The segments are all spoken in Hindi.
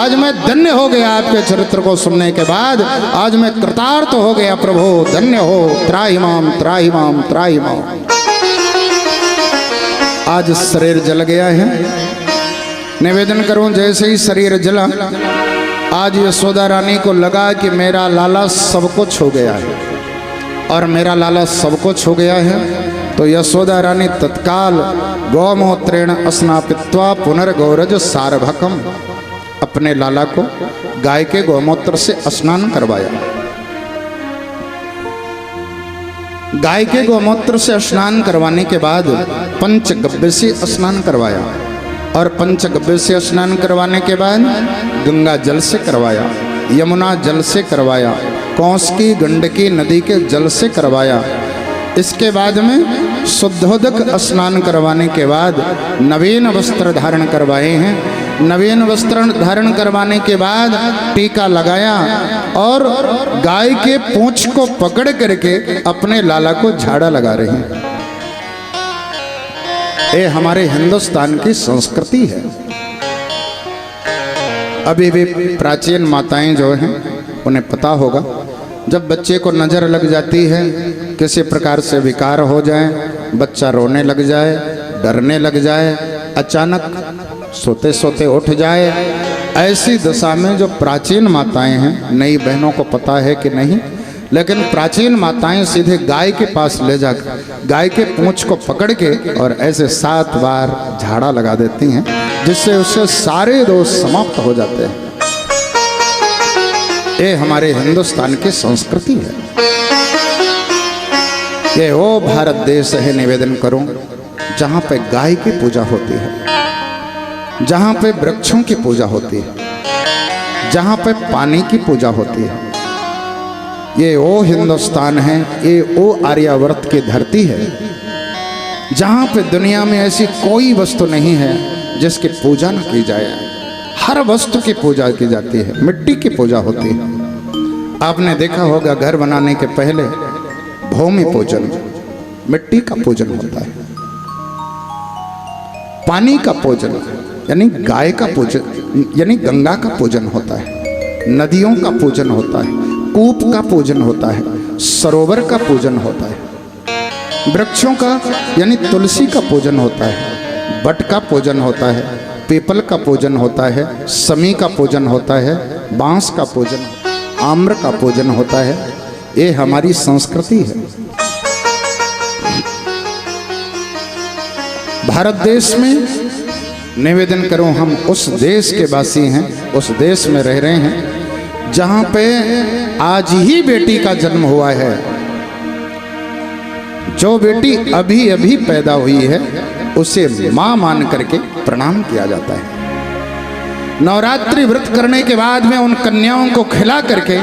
आज मैं धन्य हो गया आपके चरित्र को सुनने के बाद, आज मैं कृतार्थ हो गया प्रभु, धन्य हो, त्राहि माम त्राहि माम त्राहि माम। आज शरीर जल गया है, निवेदन करूं जैसे ही शरीर जला, आज यशोदा रानी को लगा कि मेरा लाला सब कुछ हो गया है, और मेरा लाला सब कुछ हो गया है, तो यशोदा रानी तत्काल गौमूत्रेण स्नापित्वा पुनर्गौरज सार्भकम, अपने लाला को गाय के गौमूत्र से स्नान करवाया। गाय के गौमूत्र से स्नान करवाने के बाद पंचगव्य से स्नान करवाया, और पंचगव्य से स्नान करवाने के बाद गंगा जल से करवाया, यमुना जल से करवाया, कौशकी गंडकी नदी के जल से करवाया। इसके बाद में शुद्धोदक स्नान करवाने के बाद नवीन वस्त्र धारण करवाए हैं। नवीन वस्त्र धारण करवाने के बाद टीका लगाया, और गाय के पूंछ को पकड़ करके अपने लाला को झाड़ा लगा रहे हैं। ये हमारे हिंदुस्तान की संस्कृति है। अभी भी प्राचीन माताएं जो हैं उन्हें पता होगा, जब बच्चे को नज़र लग जाती है, किसी प्रकार से विकार हो जाए, बच्चा रोने लग जाए, डरने लग जाए, अचानक सोते सोते उठ जाए, ऐसी दशा में जो प्राचीन माताएं हैं, नई बहनों को पता है कि नहीं, लेकिन प्राचीन माताएं सीधे गाय के पास ले जाकर गाय के पूंछ को पकड़ के और ऐसे 7 बार झाड़ा लगा देती हैं, जिससे उससे सारे दोष समाप्त हो जाते हैं। ये हमारे हिंदुस्तान की संस्कृति है। ये वो भारत देश है, निवेदन करूं, जहां पे गाय की पूजा होती है, जहां पे वृक्षों की पूजा होती है, जहां पे पानी की पूजा होती है। ये वो हिंदुस्तान है, ये वो आर्यावर्त की धरती है, जहां पे दुनिया में ऐसी कोई वस्तु नहीं है जिसकी पूजा न की जाए। हर वस्तु की पूजा की जाती है, मिट्टी की पूजा होती है। आपने देखा होगा घर बनाने के पहले भूमि पूजन, मिट्टी का पूजन होता है। पानी का पूजन यानी गाय का पूजन, यानी गंगा का पूजन होता है। नदियों का पूजन होता है, कूप का पूजन होता है, सरोवर का पूजन होता है। वृक्षों का यानी तुलसी का पूजन होता है, बट का पूजन होता है, पीपल का पूजन होता है, समी का पूजन होता है, बांस का पूजन, आम्र का पूजन होता है। ये हमारी संस्कृति है। भारत देश में निवेदन करूं, हम उस देश के वासी हैं, उस देश में रह रहे हैं जहां पे आज ही बेटी का जन्म हुआ है। जो बेटी अभी अभी पैदा हुई है उसे मां मान करके प्रणाम किया जाता है। नवरात्रि व्रत करने के बाद में उन कन्याओं को खिला करके,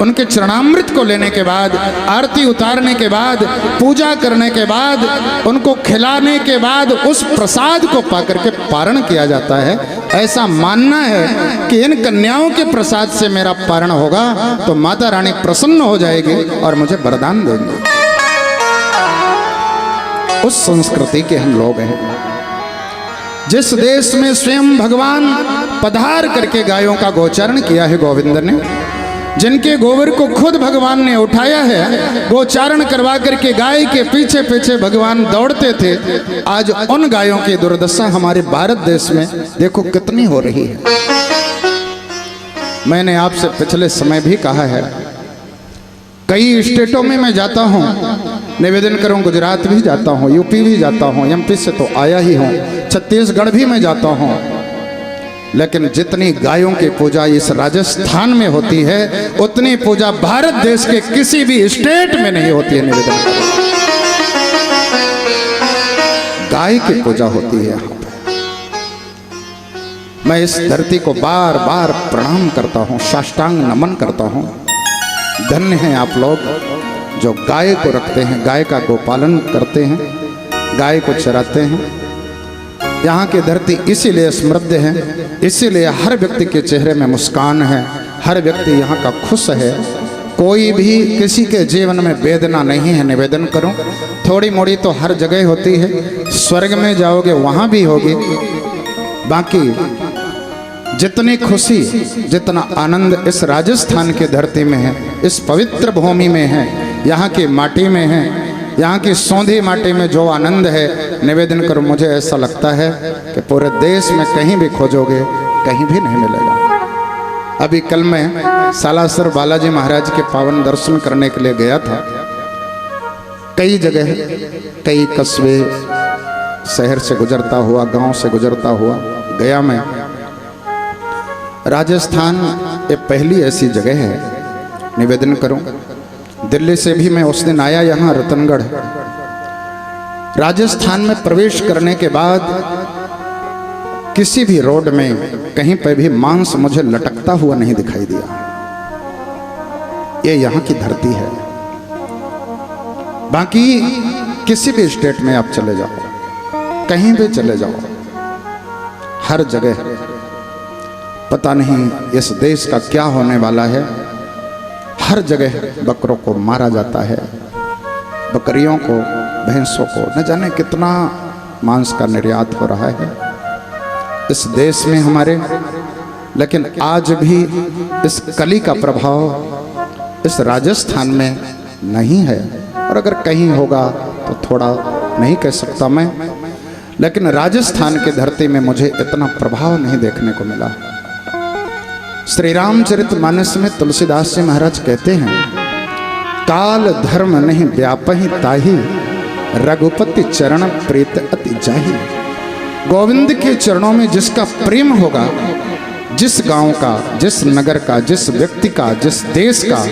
उनके चरणामृत को लेने के बाद, आरती उतारने के बाद, पूजा करने के बाद, उनको खिलाने के बाद उस प्रसाद को पा करके पारण किया जाता है। ऐसा मानना है कि इन कन्याओं के प्रसाद से मेरा पारण होगा तो माता रानी प्रसन्न हो जाएगी और मुझे वरदान देंगे। उस संस्कृति के हम लोग हैं। जिस देश में स्वयं भगवान पधार करके गायों का गोचारण किया है गोविंद ने, जिनके गोबर को खुद भगवान ने उठाया है, गोचारण करवा करके गाय के पीछे पीछे भगवान दौड़ते थे, आज उन गायों की दुर्दशा हमारे भारत देश में देखो कितनी हो रही है। मैंने आपसे पिछले समय भी कहा है, कई स्टेटों में मैं जाता हूँ, निवेदन करूँ, गुजरात भी जाता हूँ, यूपी भी जाता हूँ, एमपी से तो आया ही हूँ, छत्तीसगढ़ भी मैं जाता हूँ, लेकिन जितनी गायों की पूजा इस राजस्थान में होती है उतनी पूजा भारत देश के किसी भी स्टेट में नहीं होती है। निवेदन गाय की पूजा होती है यहाँ पे। मैं इस धरती को बार बार प्रणाम करता हूँ, साष्टांग नमन करता हूँ। धन्य हैं आप लोग जो गाय को रखते हैं, गाय का गोपालन करते हैं, गाय को चराते हैं। यहाँ की धरती इसीलिए समृद्ध है, इसीलिए हर व्यक्ति के चेहरे में मुस्कान है, हर व्यक्ति यहाँ का खुश है। कोई भी किसी के जीवन में वेदना नहीं है। निवेदन करूं, थोड़ी मोड़ी तो हर जगह होती है, स्वर्ग में जाओगे वहाँ भी होगी, बाकी जितनी खुशी, जितना आनंद इस राजस्थान के धरती में है, इस पवित्र भूमि में है, यहाँ की माटी में है, यहाँ की सौंधी माटी में जो आनंद है, निवेदन करो मुझे ऐसा लगता है कि पूरे देश में कहीं भी खोजोगे कहीं भी नहीं मिलेगा। अभी कल मैं सालासर बालाजी महाराज के पावन दर्शन करने के लिए गया था। कई जगह, कई कस्बे, शहर से गुजरता हुआ, गांव से गुजरता हुआ गया मैं। राजस्थान ये पहली ऐसी जगह है, निवेदन करूं, दिल्ली से भी मैं उस दिन आया यहाँ रतनगढ़। राजस्थान में प्रवेश करने के बाद किसी भी रोड में कहीं पर भी मांस मुझे लटकता हुआ नहीं दिखाई दिया। ये यहाँ की धरती है। बाकी किसी भी स्टेट में आप चले जाओ, कहीं भी चले जाओ, हर जगह पता नहीं इस देश का क्या होने वाला है। हर जगह बकरों को मारा जाता है, बकरियों को, भैंसों को, न जाने कितना मांस का निर्यात हो रहा है इस देश में हमारे। लेकिन आज भी इस कली का प्रभाव इस राजस्थान में नहीं है, और अगर कहीं होगा तो थोड़ा नहीं कह सकता मैं, लेकिन राजस्थान की धरती में मुझे इतना प्रभाव नहीं देखने को मिला। श्री रामचरितमानस में तुलसीदास जी महाराज कहते हैं, काल धर्म नहीं व्यापहि ताहि, रघुपति चरण प्रीत अति जाहि। गोविंद के चरणों में जिसका प्रेम होगा, जिस गांव का, जिस नगर का, जिस व्यक्ति का, जिस देश का,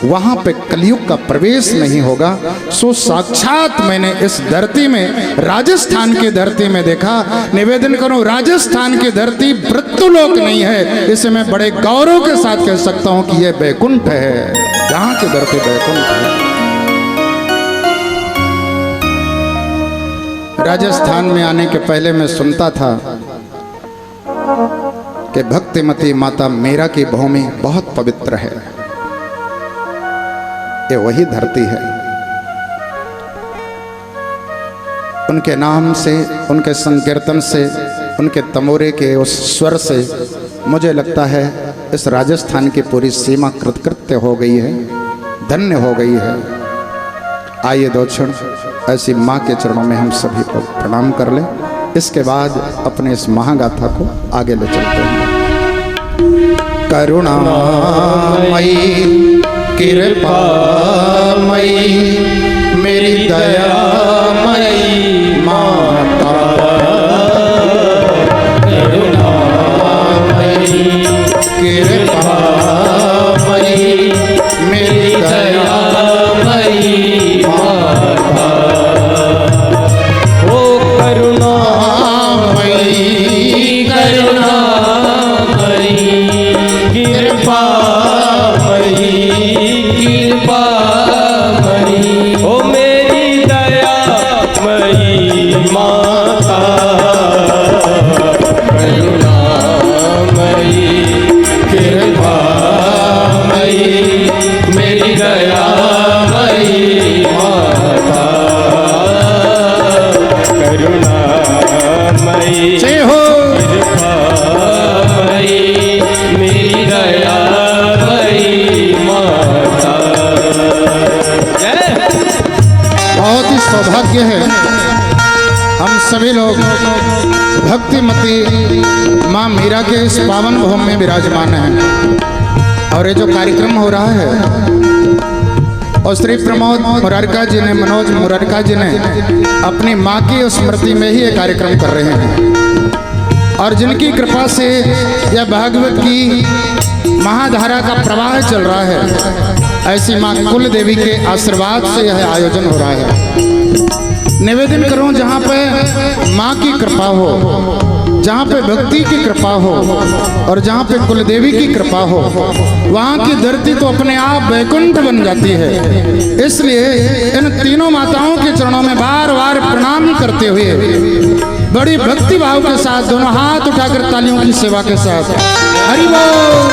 वहां पे कलयुग का प्रवेश नहीं होगा। सो साक्षात मैंने इस धरती में, राजस्थान की धरती में देखा। निवेदन करूं, राजस्थान की धरती मृत्युलोक नहीं है, इसे मैं बड़े गौरव के साथ कह सकता हूं कि यह बैकुंठ है। यहाँ की धरती बैकुंठ है। राजस्थान में आने के पहले मैं सुनता था कि भक्तिमती माता मीरा की भूमि बहुत पवित्र है। ये वही धरती है। उनके नाम से, उनके संकीर्तन से, उनके तमोरे के उस स्वर से मुझे लगता है इस राजस्थान की पूरी सीमा कृतकृत्य हो गई है, धन्य हो गई है। आइए दो क्षण ऐसी माँ के चरणों में हम सभी को प्रणाम कर लें। इसके बाद अपने इस महागाथा को आगे ले चलते हैं। करुणामयी कृपामयी मेरी दयामयी माता, करुणामयी कृपामयी मेरी दयामयी माता, ओ करुणामयी करुणामयी कृपामयी कृपामयी, ओ मेरी दयामयी माता, करुणामयी कृपामयी मेरी दयामयी माता, करुणामयी जय हो कृपामयी मेरी दयामयी माता। बहुत ही सौभाग्य है हम सभी लोग भक्तिमती माँ मीरा के इस पावन भूमि में विराजमान हैं। और ये जो कार्यक्रम हो रहा है, और श्री प्रमोद मुरारका जी ने, मनोज मुरारका जी ने अपनी माँ की स्मृति में ही ये कार्यक्रम कर रहे हैं। और जिनकी कृपा से यह भागवत की महाधारा का प्रवाह चल रहा है, ऐसी माँ कुल देवी के आशीर्वाद से यह आयोजन हो रहा है। निवेदन करूं, जहाँ पे माँ की कृपा हो, जहाँ पे भक्ति की कृपा हो, और जहाँ पे कुल देवी की कृपा हो, वहाँ की धरती तो अपने आप वैकुंठ बन जाती है। इसलिए इन तीनों माताओं के चरणों में बार बार प्रणाम करते हुए बड़ी भक्ति भाव के साथ दोनों हाथ उठाकर तालियों की सेवा के साथ हरि बोल।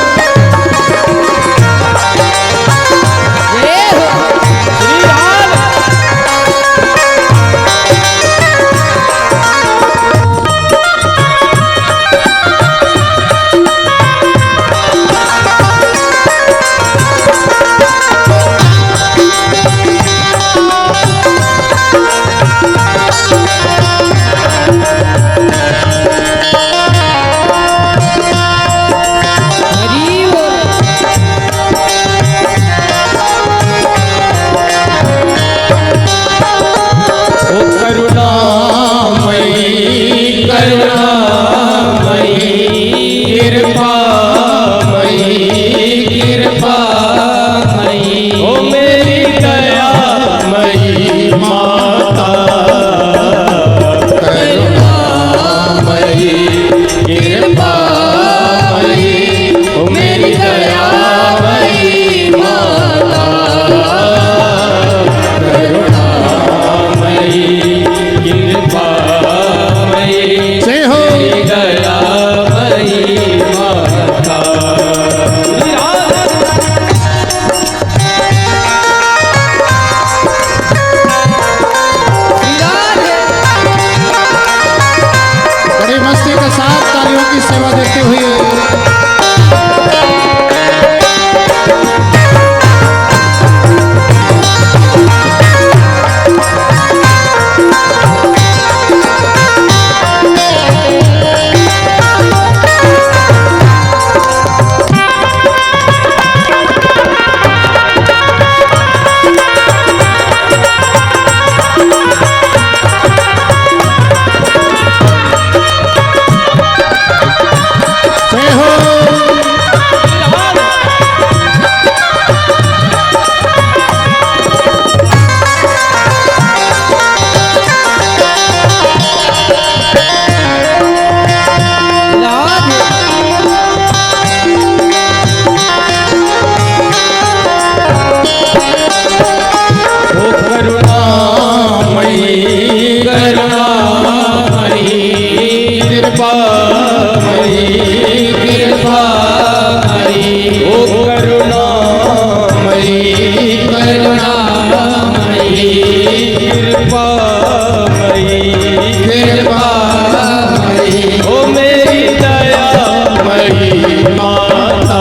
माता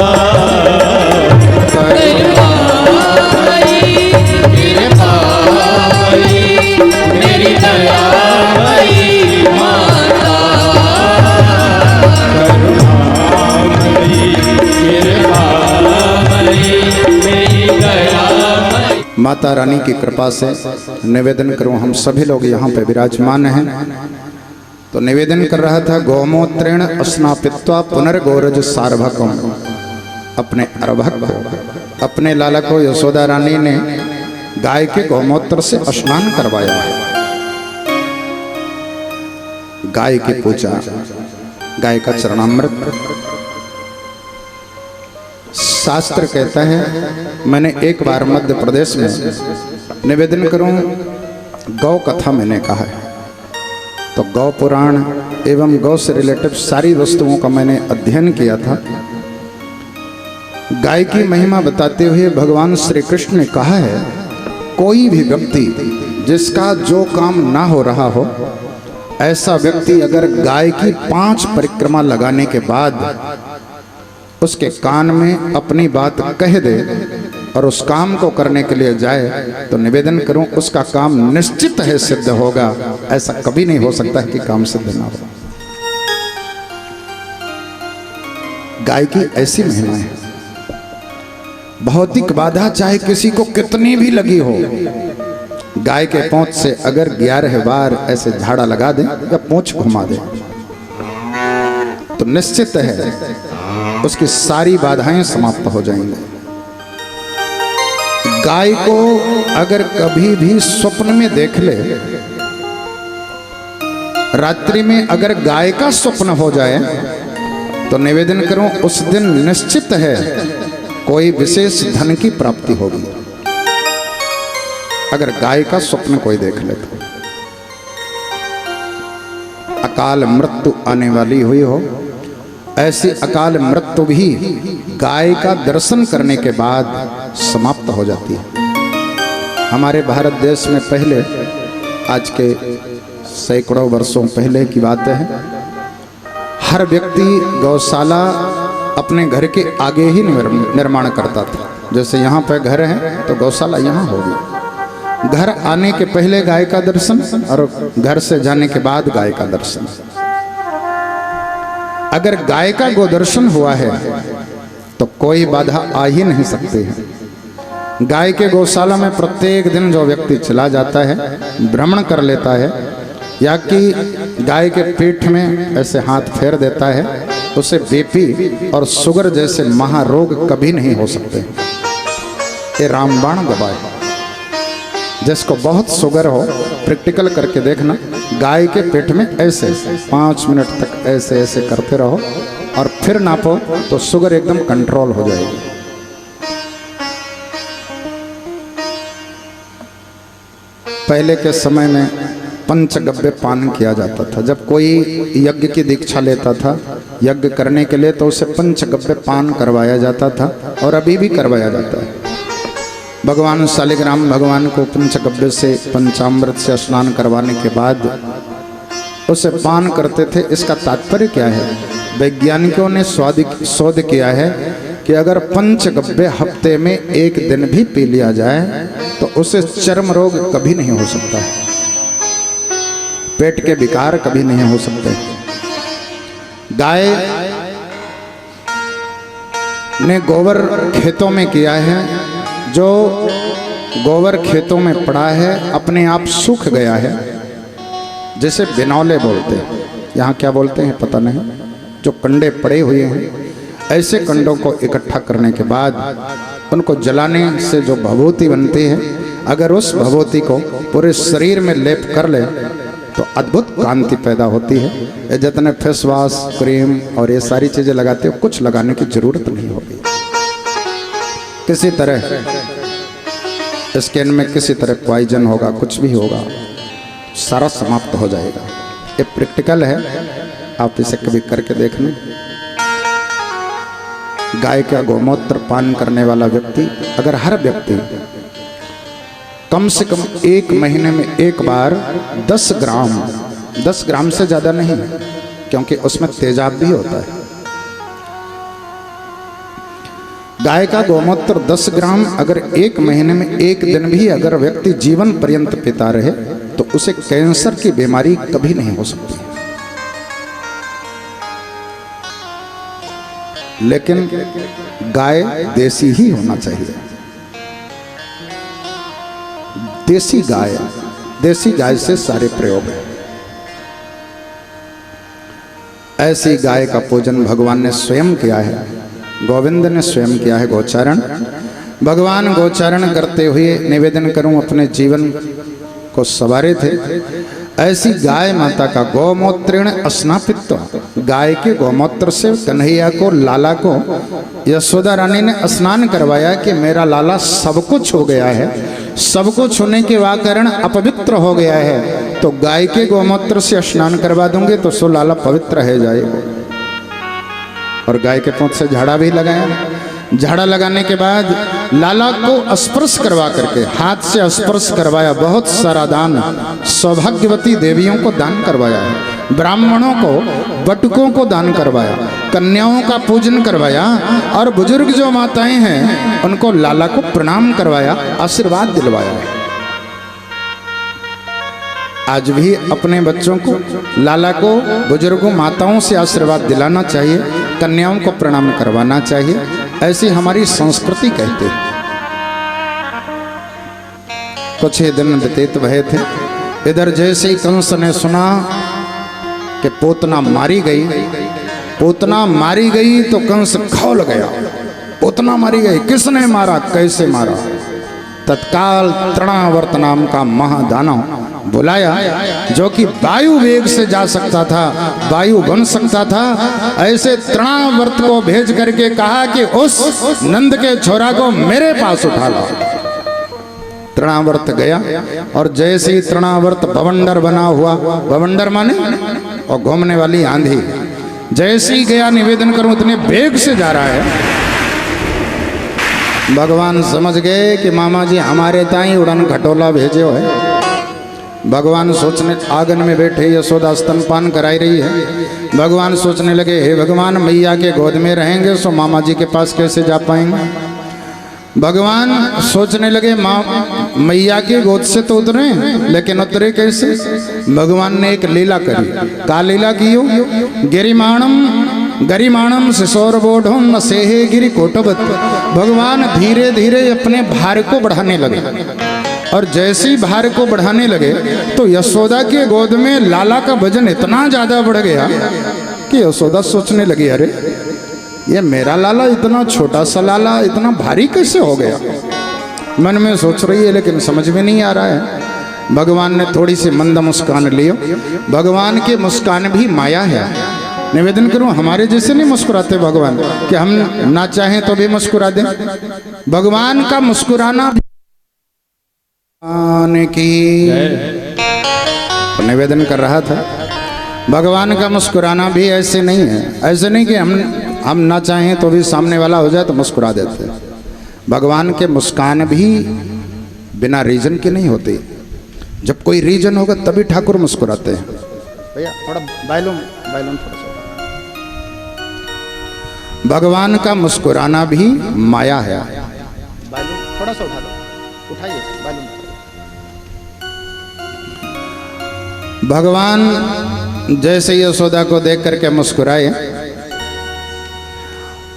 मेरी दया माता रानी की कृपा से निवेदन करूं, हम सभी लोग यहाँ पे विराजमान हैं। तो निवेदन कर रहा था, गौमूत्रेण स्नापित्वा पुनर्गोरज सार्वभकम। अपने अर्भक को, अपने लाला को यशोदा रानी ने गाय के गौमूत्र से स्नान करवाया। गाय की पूजा, गाय का चरणामृत। शास्त्र कहता है, मैंने एक बार मध्य प्रदेश में निवेदन करूं, गौ कथा मैंने कहा है, तो गौ पुराण एवं गौ से रिलेटेड सारी वस्तुओं का मैंने अध्ययन किया था। गाय की महिमा बताते हुए भगवान श्री कृष्ण ने कहा है, कोई भी व्यक्ति जिसका जो काम ना हो रहा हो, ऐसा व्यक्ति अगर गाय की 5 परिक्रमा लगाने के बाद उसके कान में अपनी बात कह दे और उस काम को करने के लिए जाए, तो निवेदन करूं उसका काम निश्चित है सिद्ध होगा। ऐसा कभी नहीं हो सकता है कि काम सिद्ध ना हो। गाय की ऐसी महिमा है। भौतिक बाधा चाहे किसी को कितनी भी लगी हो, गाय के पूंछ से अगर 11 बार ऐसे झाड़ा लगा दे या पूंछ घुमा दे, तो निश्चित है उसकी सारी बाधाएं समाप्त हो जाएंगी। गाय को अगर कभी भी स्वप्न में देख ले, रात्रि में अगर गाय का स्वप्न हो जाए, तो निवेदन करूं उस दिन निश्चित है कोई विशेष धन की प्राप्ति होगी। अगर गाय का स्वप्न कोई देख ले तो अकाल मृत्यु आने वाली हुई हो, ऐसी अकाल मृत्यु भी गाय का दर्शन करने के बाद समाप्त हो जाती है। हमारे भारत देश में पहले, आज के सैकड़ों वर्षों पहले की बात है, हर व्यक्ति गौशाला अपने घर के आगे ही निर्माण करता था। जैसे यहाँ पे घर है तो गौशाला यहाँ होगी। घर आने के पहले गाय का दर्शन और घर से जाने के बाद गाय का दर्शन। अगर गाय का गोदर्शन हुआ है तो कोई बाधा आ ही नहीं सकती है। गाय के गौशाला में प्रत्येक दिन जो व्यक्ति चला जाता है, भ्रमण कर लेता है, या कि गाय के पीठ में ऐसे हाथ फेर देता है, उसे बीपी और शुगर जैसे महारोग कभी नहीं हो सकते। ये रामबाण गवाह है। जिसको बहुत शुगर हो, प्रैक्टिकल करके देखना, गाय के पेट में ऐसे 5 मिनट तक ऐसे ऐसे करते रहो और फिर नापो तो शुगर एकदम कंट्रोल हो जाएगी। पहले के समय में पंचगव्य पान किया जाता था। जब कोई यज्ञ की दीक्षा लेता था यज्ञ करने के लिए, तो उसे पंचगव्य पान करवाया जाता था और अभी भी करवाया जाता है। भगवान शालिग्राम भगवान को पंचगव्य से, पंचामृत से स्नान करवाने के बाद उसे पान करते थे। इसका तात्पर्य क्या है? वैज्ञानिकों ने शोध किया है कि अगर पंचगव्य हफ्ते में 1 दिन भी पी लिया जाए तो उसे चर्म रोग कभी नहीं हो सकता है, पेट के विकार कभी नहीं हो सकते। गाय ने गोबर खेतों में किया है, जो गोबर खेतों में पड़ा है अपने आप सूख गया है, जैसे बिनौले बोलते हैं, यहाँ क्या बोलते हैं पता नहीं, जो कंडे पड़े हुए हैं, ऐसे कंडों को इकट्ठा करने के बाद उनको जलाने से जो भभूति बनती है, अगर उस भभूति को पूरे शरीर में लेप कर ले तो अद्भुत कांति पैदा होती है। ये जितने फेस वॉश, क्रीम और ये सारी चीज़ें लगाते हो, कुछ लगाने की जरूरत नहीं होगी। किसी तरह स्किन में किसी तरह पॉइजन होगा, कुछ भी होगा, सारा समाप्त हो जाएगा। ये प्रैक्टिकल है, आप इसे कभी करके देखना। गाय का गोमूत्र पान करने वाला व्यक्ति, अगर हर व्यक्ति कम से कम 1 महीने में 1 बार 10 ग्राम से ज़्यादा नहीं, क्योंकि उसमें तेजाब भी होता है, गाय का गोमूत्र 10 ग्राम अगर एक महीने में एक दिन भी अगर व्यक्ति जीवन पर्यंत पीता रहे तो उसे कैंसर की बीमारी कभी नहीं हो सकती। लेकिन गाय देसी ही होना चाहिए। देसी गाय से सारे प्रयोग हैं। ऐसी गाय का पूजन भगवान ने स्वयं किया है, गोविंद ने स्वयं किया है गोचारण। भगवान गोचारण करते हुए निवेदन करूं अपने जीवन को सवारे थे। ऐसी गाय माता का गोमूत्रेण स्नापित्व, गाय के गोमूत्र से कन्हैया को, लाला को यशोदा रानी ने स्नान करवाया कि मेरा लाला सब कुछ हो गया है, सब कुछ होने के कारण अपवित्र हो गया है, तो गाय के गोमूत्र से स्नान करवा दूंगे तो सो लाला पवित्र है जाएगा। और गाय के पूंछ से झाड़ा भी लगाया। झाड़ा लगाने के बाद लाला को स्पर्श करवा करके, हाथ से स्पर्श करवाया। बहुत सारा दान सौभाग्यवती देवियों को दान करवाया है, ब्राह्मणों को, बटुकों को दान करवाया, कन्याओं का पूजन करवाया और बुजुर्ग जो माताएं हैं उनको लाला को प्रणाम करवाया, आशीर्वाद दिलवाया है। आज भी अपने बच्चों को, लाला को, बुजुर्गों माताओं से आशीर्वाद दिलाना चाहिए, कन्याओं को प्रणाम करवाना चाहिए। ऐसी हमारी संस्कृति कहते हैं। कुछ ही दिन व्यतीत भये थे, इधर जैसे ही कंस ने सुना कि पूतना मारी गई तो कंस खौल गया। पूतना मारी गई, किसने मारा, कैसे मारा? तत्काल तृणावर्त नाम का महादानव बुलाया, जो कि वायु वेग से जा सकता था, वायु बन सकता था। ऐसे तृणावर्त को भेज करके कहा कि उस नंद के छोरा को मेरे पास उठा लो। तृणावर्त गया और जैसे ही तृणावर्त भवंडर बना हुआ, भवंडर माने और घूमने वाली आंधी, जैसे ही गया, निवेदन करूं इतने वेग से जा रहा है, भगवान समझ गए कि मामा जी हमारे ताई उड़न खटोला भेजे हो है। भगवान सोचने, आंगन में बैठे यशोदा स्तनपान कराई रही है। भगवान सोचने लगे, हे भगवान, मैया के गोद में रहेंगे सो मामा जी के पास कैसे जा पाएंगे? भगवान सोचने लगे, मैया के गोद से तो उतरे, लेकिन उतरे कैसे? भगवान ने एक लीला करी। का लीला कियो? गरिमाणम शिशोरबोढ़म न सेहे गिरि कोटवत। भगवान धीरे धीरे अपने भार को बढ़ाने लगे और जैसे ही भार को बढ़ाने लगे तो यशोदा के गोद में लाला का वजन इतना ज्यादा बढ़ गया कि यशोदा सोचने लगी, अरे ये मेरा लाला इतना छोटा सा लाला इतना भारी कैसे हो गया? मन में सोच रही है लेकिन समझ में नहीं आ रहा है। भगवान ने थोड़ी सी मंद मुस्कान लियो। भगवान की मुस्कान भी माया है। निवेदन करूं, हमारे जैसे नहीं मुस्कुराते भगवान कि हम ना चाहें तो भी मुस्कुरा दें। भगवान का मुस्कुराना की तो निवेदन कर रहा था, भगवान का मुस्कुराना भी ऐसे नहीं है। ऐसे नहीं कि हम ना चाहें तो भी सामने वाला हो जाए तो मुस्कुरा देते हैं। भगवान के मुस्कान भी बिना रीजन के नहीं होती। जब कोई रीजन होगा तभी ठाकुर मुस्कुराते हैं। भैया थोड़ा बैलून थोड़ा सा। भगवान का मुस्कुराना भी माया है। बैलून थोड़ा सा उठा लो, उठाइए बैलून। भगवान जैसे यशोदा को देख करके मुस्कुराए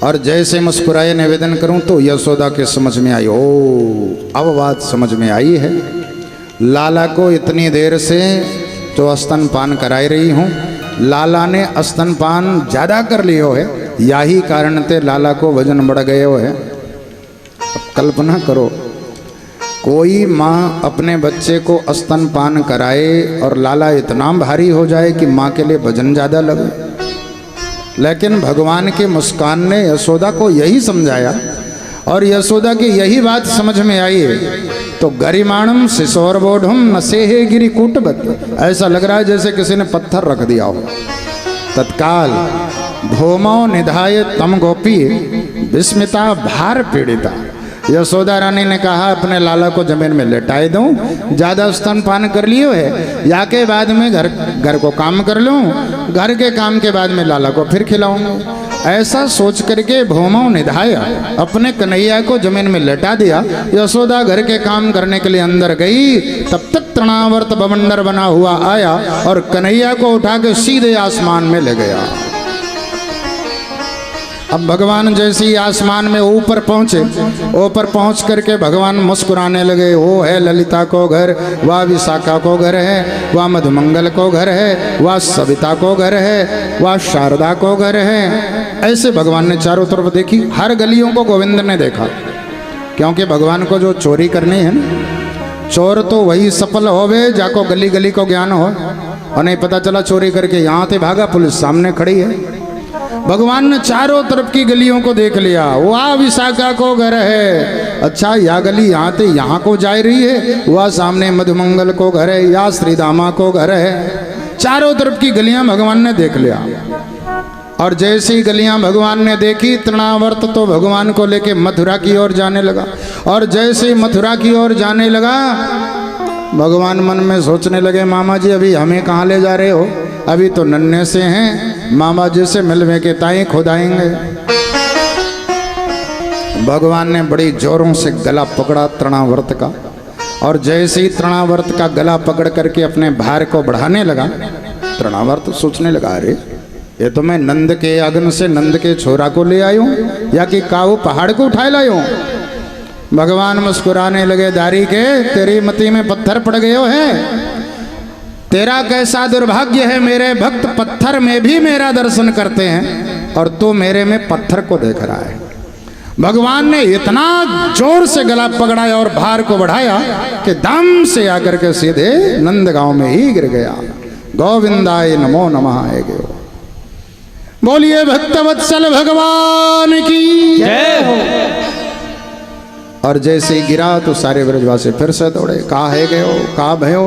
और जैसे मुस्कुराए, निवेदन करूं तो यशोदा के समझ में आई, ओ अब बात समझ में आई है। लाला को इतनी देर से जो स्तनपान कराई रही हूं, लाला ने स्तनपान ज्यादा कर लियो है, यही कारण ते लाला को वजन बढ़ गए हो है। अब कल्पना करो, कोई माँ अपने बच्चे को स्तनपान कराए और लाला इतना भारी हो जाए कि माँ के लिए वजन ज्यादा लगे। लेकिन भगवान के मुस्कान ने यशोदा को यही समझाया और यशोदा की यही बात समझ में आई तो गरिमाणम शिशोरबोढ़म न सेहे गिरि कूटवत। ऐसा लग रहा है जैसे किसी ने पत्थर रख दिया हो। तत्काल भौमो निधाय तम गोपी विस्मिता भार पीड़िता। यशोदा रानी ने कहा अपने लाला को जमीन में लेटाए दूं, ज्यादा स्तनपान कर लियो है, या के बाद में घर को काम कर लूं, घर के काम के बाद में लाला को फिर खिलाऊं। ऐसा सोच करके भौमो निधाया अपने कन्हैया को जमीन में लटा दिया। यशोदा घर के काम करने के लिए अंदर गई, तब तक तृणावर्त बवंडर बना हुआ आया और कन्हैया को उठा के सीधे आसमान में ले गया। अब भगवान जैसे ही आसमान में ऊपर पहुंचे, ऊपर पहुंच करके भगवान मुस्कुराने लगे। वो है ललिता को घर, वह विशाखा को घर है, वह मधुमंगल को घर है, वह सविता को घर है, वह शारदा को घर है। ऐसे भगवान ने चारों तरफ देखी, हर गलियों को गोविंद ने देखा, क्योंकि भगवान को जो चोरी करनी है ना, चोर तो वही सफल होवे जाको गली गली को ज्ञान हो, और नहीं पता चला चोरी करके यहाँ से भागा, पुलिस सामने खड़ी है। भगवान ने चारों तरफ की गलियों को देख लिया। वह विशाखा को घर है, अच्छा या गली यहाँ से यहाँ को जा रही है, वह सामने मधुमंगल को घर है, या श्रीदामा को घर है। चारों तरफ की गलियां भगवान ने देख लिया। और जैसी गलियां भगवान ने देखी, तृणावर्त तो भगवान को लेके मथुरा की ओर जाने लगा। और जैसे मथुरा की ओर जाने लगा, भगवान मन में सोचने लगे, मामा जी अभी हमें कहाँ ले जा रहे हो, अभी तो नन्हे से हैं, मामा जी से मिलवे के ताई खुद आएंगे। भगवान ने बड़ी जोरों से गला पकड़ा तृणावर्त का, और जैसे ही तृणावर्त का गला पकड़ करके अपने भार को बढ़ाने लगा, तृणावर्त सोचने लगा, अरे ये तो मैं नंद के अग्न से नंद के छोरा को ले आयूं या कि काऊ पहाड़ को उठाए लायूं। भगवान मुस्कुराने लगे, दारी के तेरी मति में पत्थर पड़ गए हैं, तेरा कैसा दुर्भाग्य है, मेरे भक्त पत्थर में भी मेरा दर्शन करते हैं और तू मेरे में पत्थर को देख रहा है। भगवान ने इतना जोर से गला पकड़ाया और भार को बढ़ाया कि दम से आकर के सीधे नंदगांव में ही गिर गया। गोविंदाय नमो नमः आए गयो। बोलिए भक्तवत्सल भगवान की जय हो। और जैसे ही गिरा तो सारे ब्रजवासी फिर से दौड़े, कहा है गयो, कहा भयो।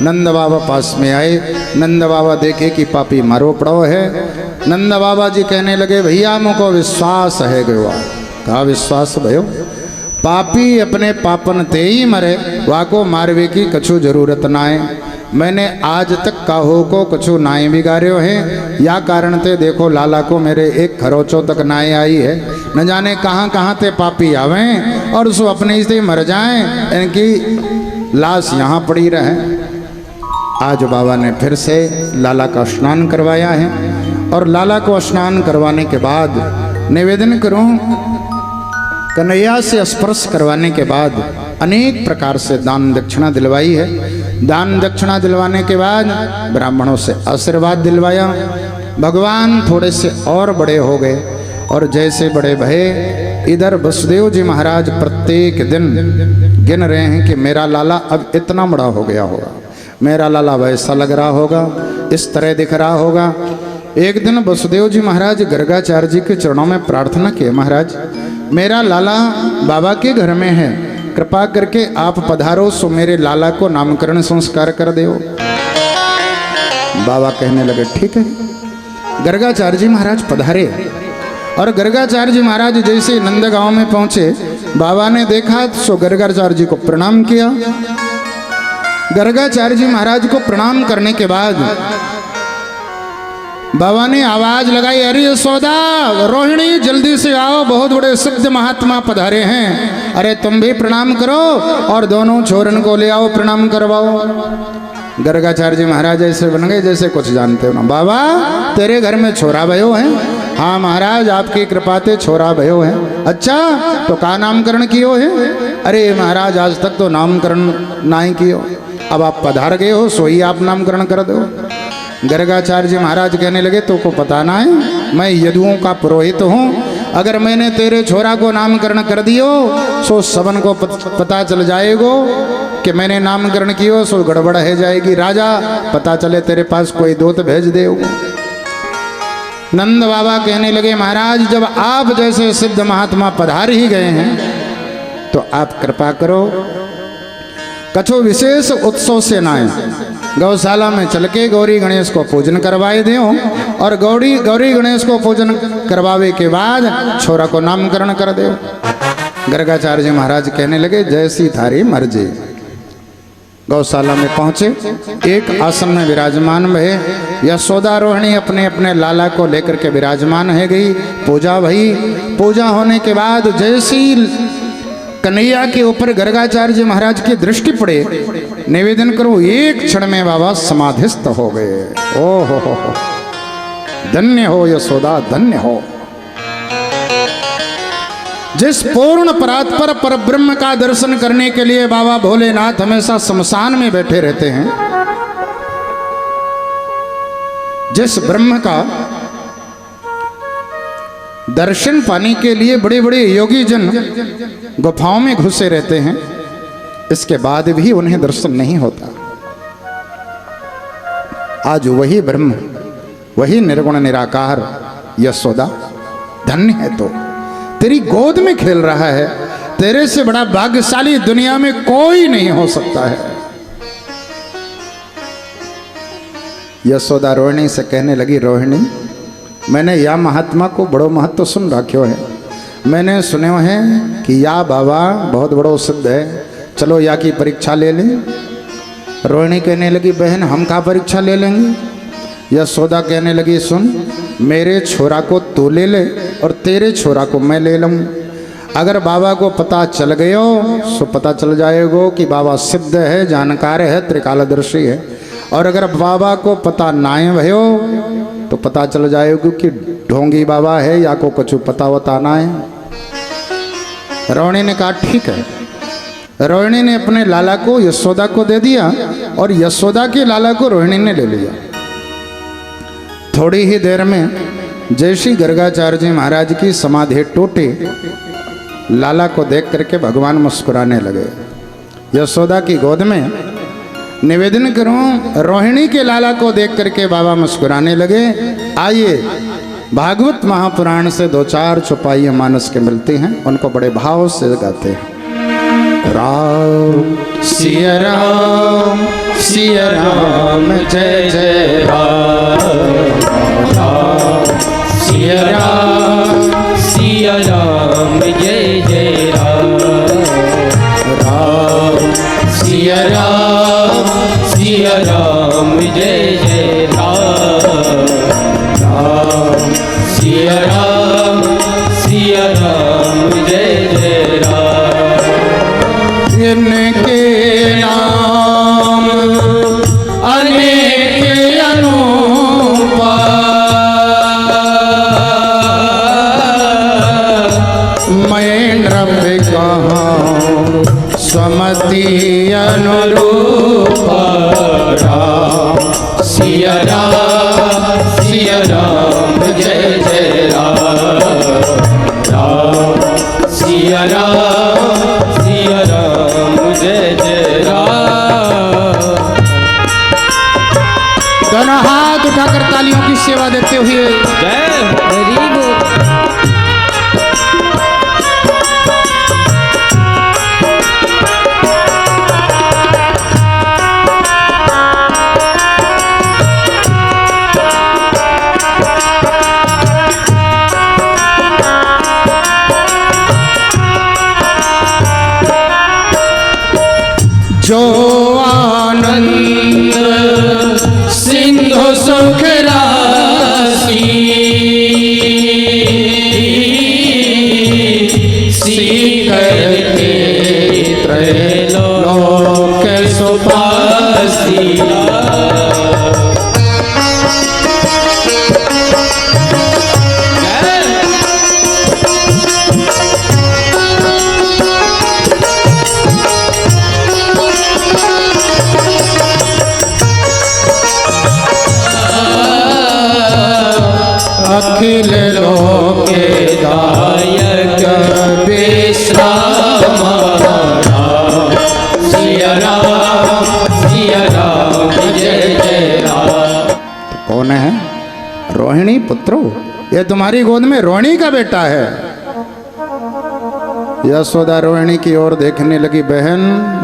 नंद बाबा पास में आए, नंद बाबा देखे कि पापी मारो पड़ो है। नंद बाबा जी कहने लगे, भैया मुझको विश्वास है गयो। कहा विश्वास भयो, पापी अपने पापन ते ही मरे, वाको मारवे की कछु जरूरत ना है। मैंने आज तक काहो को कछु नाई बिगाड़ो है, या कारण ते देखो लाला को मेरे एक खरोचो तक नाई आई है। न जाने कहाँ कहाँ ते पापी आवे और उसको अपने से मर जाएं, इनकी लाश यहाँ पड़ी रहे। आज बाबा ने फिर से लाला का स्नान करवाया है, और लाला को स्नान करवाने के बाद निवेदन करूं, कन्हैया से स्पर्श करवाने के बाद अनेक प्रकार से दान दक्षिणा दिलवाई है। दान दक्षिणा दिलवाने के बाद ब्राह्मणों से आशीर्वाद दिलवाया। भगवान थोड़े से और बड़े हो गए, और जैसे बड़े भये, इधर वसुदेव जी महाराज प्रत्येक दिन गिन रहे हैं कि मेरा लाला अब इतना बड़ा हो गया होगा, मेरा लाला वैसा लग रहा होगा, इस तरह दिख रहा होगा। एक दिन वसुदेव जी महाराज गर्गाचार्य जी के चरणों में प्रार्थना किए, महाराज मेरा लाला बाबा के घर में है, कृपा करके आप पधारो, सो मेरे लाला को नामकरण संस्कार कर दो। बाबा कहने लगे ठीक है। गर्गाचार्य जी महाराज पधारे, और गर्गाचार्य जी महाराज जैसे नंदगांव में पहुंचे, बाबा ने देखा सो गर्गाचार्य जी को प्रणाम किया। गर्गाचार्य जी महाराज को प्रणाम करने के बाद बाबा ने आवाज लगाई, अरे यशोदा रोहिणी जल्दी से आओ, बहुत बड़े सिद्ध महात्मा पधारे हैं, अरे तुम भी प्रणाम करो और दोनों छोरन को ले आओ, प्रणाम करवाओ। गर्गाचार्य जी महाराज ऐसे बन गए जैसे कुछ जानते हो ना। बाबा तेरे घर में छोरा भयो है? हाँ महाराज आपकी कृपा से छोरा भयो है। अच्छा तो का नामकरण कियो है? अरे महाराज आज तक तो नामकरण नहीं कियो, अब आप पधार गए हो, सोई आप नामकरण कर दो। गर्गाचार्य जी महाराज कहने लगे, तो को पता ना है मैं यदुओं का पुरोहित हूँ, अगर मैंने तेरे छोरा को नामकरण कर दियो सो सबन को पता चल जाएगो कि मैंने नामकरण कियो, सो गड़बड़ है जाएगी। राजा पता चले तेरे पास कोई दूत भेज दे। नंद बाबा कहने लगे, महाराज जब आप जैसे सिद्ध महात्मा पधार ही गए हैं तो आप कृपा करो, कछु विशेष उत्सव से नाए, गौशाला में चल के गौरी गणेश को पूजन करवाए दो, और गौरी गणेश को पूजन करवावे के बाद छोरा को नामकरण कर दो। गर्गाचार्य जी महाराज कहने लगे, जैसी थारी मर्जी। गौशाला में पहुंचे, एक आसन में विराजमान भये। यशोदा रोहिणी अपने अपने लाला को लेकर के विराजमान है गई। पूजा भई। पूजा होने के बाद जैसी कन्हैया के ऊपर गर्गाचार्य जी महाराज की दृष्टि पड़े, निवेदन करो, एक क्षण में बाबा समाधिस्थ हो गए। ओ हो, धन्य हो यशोदा, धन्य हो। जिस पूर्ण परात्पर पर ब्रह्म का दर्शन करने के लिए बाबा भोलेनाथ हमेशा शमशान में बैठे रहते हैं, जिस ब्रह्म का दर्शन पाने के लिए बड़े बड़े योगी जन गुफाओं में घुसे रहते हैं, इसके बाद भी उन्हें दर्शन नहीं होता। आज वही ब्रह्म, वही निर्गुण निराकार यशोदा धन्य है, तो तेरी गोद में खेल रहा है। तेरे से बड़ा भाग्यशाली दुनिया में कोई नहीं हो सकता है। यशोदा रोहिणी से कहने लगी, रोहिणी, मैंने या महात्मा को बड़ो महत्व सुन रखो है। मैंने सुने हैं कि या बाबा बहुत बड़ो सिद्ध है, चलो या की परीक्षा ले लें। रोहिणी कहने लगी, बहन हम का परीक्षा ले लेंगे। यशोदा कहने लगी, सुन, मेरे छोरा को तू ले ले और तेरे छोरा को मैं ले लूँ। अगर बाबा को पता चल गयो सो पता चल जाएगा कि बाबा सिद्ध है, जानकार है, त्रिकालदर्शी है। और अगर बाबा को पता ना भयो तो पता चल जाएगा कि ढोंगी बाबा है या को कुछ पता वता ना है। रोहिणी ने कहा ठीक है। रोहिणी ने अपने लाला को यशोदा को दे दिया और यशोदा के लाला को रोहिणी ने ले लिया। थोड़ी ही देर में जैसी गर्गाचार्य जी महाराज की समाधि टूटी, लाला को देख करके भगवान मुस्कुराने लगे। यशोदा की गोद में निवेदन करूं, रोहिणी के लाला को देख करके बाबा मुस्कुराने लगे। आइए भागवत महापुराण से दो चार चौपाइयां मानस के मिलती हैं, उनको बड़े भाव से गाते हैं। राम सिया राम, सिया राम, जय जय राम। सिया राम, सिया राम, जय जय राम। राम सिया राम, सिया राम, जय जय राम। राम सिया राम, सिया राम, जय जय राम। इनके नाम अनेक अनूपा, मैं नृप कहाँ स्वमति अनुरूपा। राम सिया राम, सिया राम, जय जय राम। राम सिया राम, सिया राम, जय जय राम। दोनों हाथ उठाकर तालियों की सेवा देते हुए जय हरि बोल। जो आनंद सिंधु सुख राशि, सीकर के त्रैलोक सुपासी। अखिल लोके दायक विश्राम। सिया राम, सिया राम, जय जय राम। कौन है? रोहिणी पुत्रो, ये तुम्हारी गोद में रोहिणी का बेटा है। यशोदा रोहिणी की ओर देखने लगी, बहन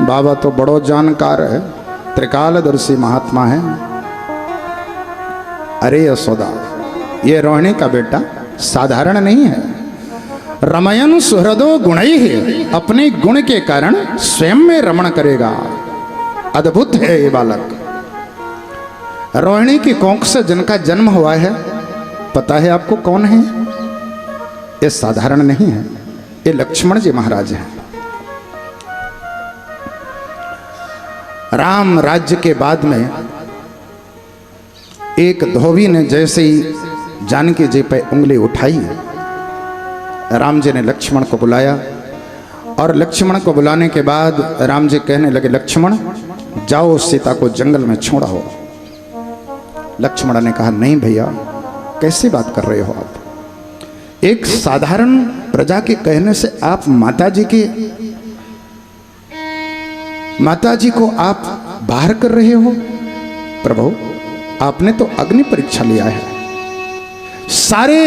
बाबा तो बड़ो जानकार है, त्रिकालदर्शी महात्मा है। अरे यशोदा, ये रोहिणी का बेटा साधारण नहीं है। रमयन सुहृदो गुण ही, अपने गुण के कारण स्वयं में रमण करेगा। अद्भुत है ये बालक। रोहिणी की कोंख से जिनका जन्म हुआ है, पता है आपको कौन है? ये साधारण नहीं है, ये लक्ष्मण जी महाराज हैं। राम राज्य के बाद में एक धोबी ने जैसे ही जानकी जी पे उंगली उठाई, राम जी ने लक्ष्मण को बुलाया और लक्ष्मण को बुलाने के बाद राम जी कहने लगे, लक्ष्मण जाओ सीता को जंगल में छोड़ाओ। लक्ष्मण ने कहा, नहीं भैया, कैसी बात कर रहे हो आप? एक साधारण प्रजा के कहने से आप माता जी को आप बाहर कर रहे हो? प्रभु, आपने तो अग्नि परीक्षा लिया है, सारे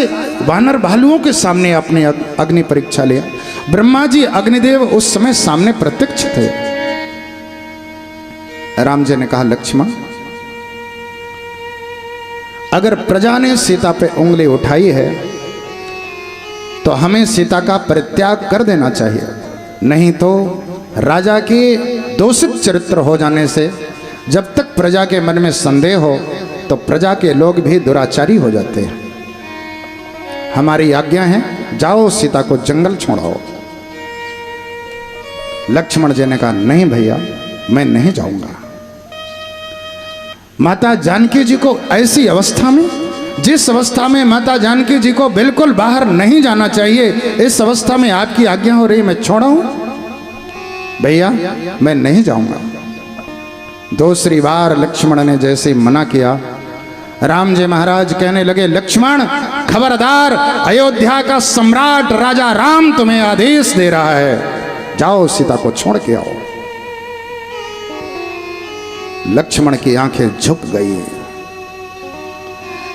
वानर भालुओं के सामने आपने अग्नि परीक्षा लिया। ब्रह्मा जी अग्निदेव उस समय सामने प्रत्यक्ष थे। राम जी ने कहा, लक्ष्मण, अगर प्रजा ने सीता पे उंगली उठाई है तो हमें सीता का परित्याग कर देना चाहिए, नहीं तो राजा के दोषित चरित्र हो जाने से जब तक प्रजा के मन में संदेह हो तो प्रजा के लोग भी दुराचारी हो जाते हैं। हमारी आज्ञा है, जाओ सीता को जंगल छोड़ाओ। लक्ष्मण जी ने कहा, नहीं भैया, मैं नहीं जाऊंगा। माता जानकी जी को ऐसी अवस्था में, जिस अवस्था में माता जानकी जी को बिल्कुल बाहर नहीं जाना चाहिए, इस अवस्था में आपकी आज्ञा हो रही, मैं छोड़ाऊं? भैया, मैं नहीं जाऊंगा। दूसरी बार लक्ष्मण ने जैसे मना किया, राम जी महाराज कहने लगे, लक्ष्मण खबरदार, अयोध्या का सम्राट राजा राम तुम्हें आदेश दे रहा है, जाओ सीता को छोड़ के आओ। लक्ष्मण की आंखें झुक गई,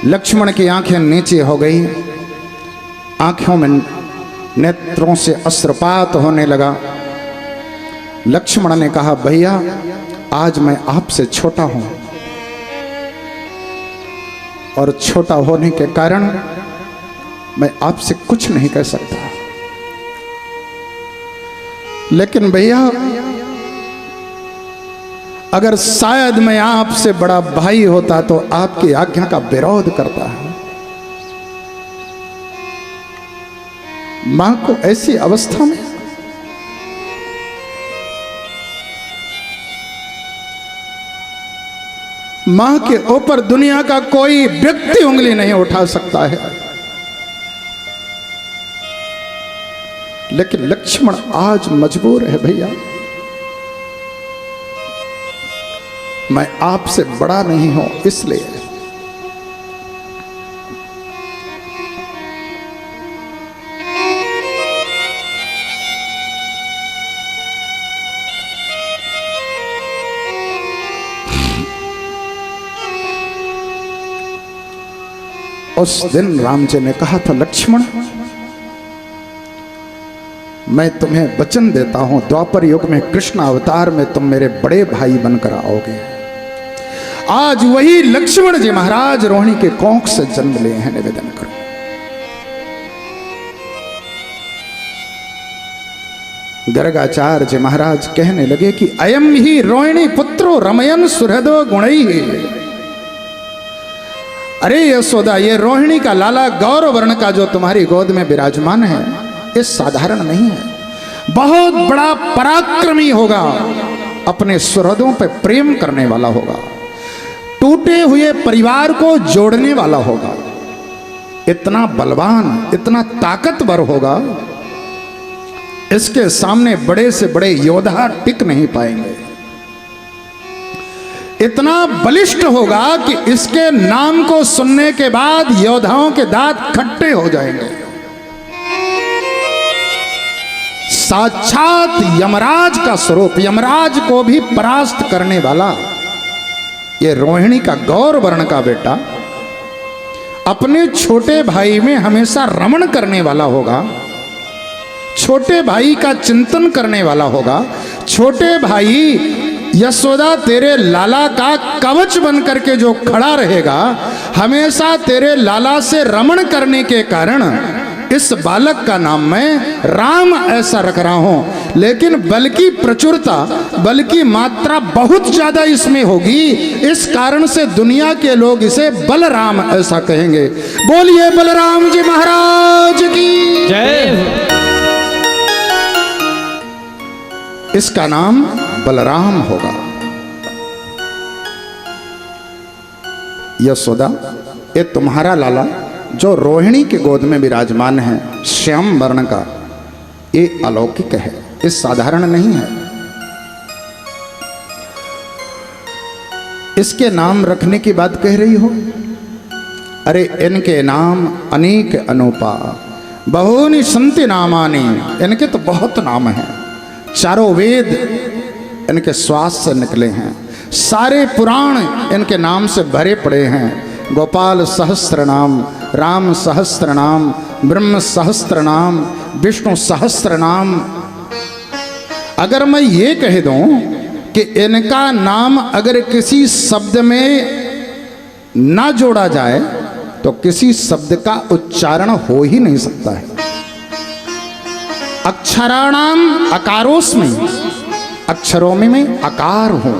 लक्ष्मण की आंखें नीचे हो गई, आंखों में नेत्रों से अश्रुपात होने लगा। लक्ष्मण ने कहा, भैया, आज मैं आपसे छोटा हूं और छोटा होने के कारण मैं आपसे कुछ नहीं कह सकता, लेकिन भैया, अगर शायद मैं आपसे बड़ा भाई होता तो आपकी आज्ञा का विरोध करता है। मां को ऐसी अवस्था में मां के ऊपर दुनिया का कोई व्यक्ति उंगली नहीं उठा सकता है, लेकिन लक्ष्मण आज मजबूर है। भैया, मैं आपसे बड़ा नहीं हूं, इसलिए उस दिन राम जी ने कहा था, लक्ष्मण, मैं तुम्हें वचन देता हूं, द्वापर युग में कृष्ण अवतार में तुम मेरे बड़े भाई बनकर आओगे। आज वही लक्ष्मण जी महाराज रोहिणी के कोंख से जन्म लिए हैं, निवेदन करो। गर्गाचार्य जी महाराज कहने लगे कि अयम ही रोहिणी पुत्रो रमयन सुहृदो गुणई। अरे यशोदा, ये रोहिणी का लाला गौरव वर्ण का जो तुम्हारी गोद में विराजमान है, ये साधारण नहीं है, बहुत बड़ा पराक्रमी होगा, अपने सुहृदों पे प्रेम करने वाला होगा, टूटे हुए परिवार को जोड़ने वाला होगा, इतना बलवान, इतना ताकतवर होगा, इसके सामने बड़े से बड़े योद्धा टिक नहीं पाएंगे। इतना बलिष्ठ होगा कि इसके नाम को सुनने के बाद योद्धाओं के दांत खट्टे हो जाएंगे। साक्षात यमराज का स्वरूप, यमराज को भी परास्त करने वाला ये रोहिणी का गौर वर्ण का बेटा अपने छोटे भाई में हमेशा रमण करने वाला होगा, छोटे भाई का चिंतन करने वाला होगा। छोटे भाई यशोदा तेरे लाला का कवच बन करके जो खड़ा रहेगा, हमेशा तेरे लाला से रमण करने के कारण इस बालक का नाम मैं राम ऐसा रख रहा हूं, लेकिन बल की प्रचुरता, बल की मात्रा बहुत ज्यादा इसमें होगी, इस कारण से दुनिया के लोग इसे बलराम ऐसा कहेंगे। बोलिए बलराम जी महाराज की जय। इसका नाम बलराम होगा। यशोदा, ये तुम्हारा लाला जो रोहिणी की गोद में विराजमान है, श्याम वर्ण का, ये अलौकिक है, ये साधारण नहीं है। इसके नाम रखने की बात कह रही हो? अरे इनके नाम अनेक अनूपा, बहुनी संति नामानी, इनके तो बहुत नाम हैं। चारों वेद इनके श्वास से निकले हैं, सारे पुराण इनके नाम से भरे पड़े हैं। गोपाल सहस्त्र नाम, राम सहस्त्र नाम, ब्रह्म सहस्त्र नाम, विष्णु सहस्त्र नाम। अगर मैं ये कह दूं कि इनका नाम अगर किसी शब्द में ना जोड़ा जाए तो किसी शब्द का उच्चारण हो ही नहीं सकता है। अक्षराणाम अकारोस्मि, अक्षरों में अकार हो।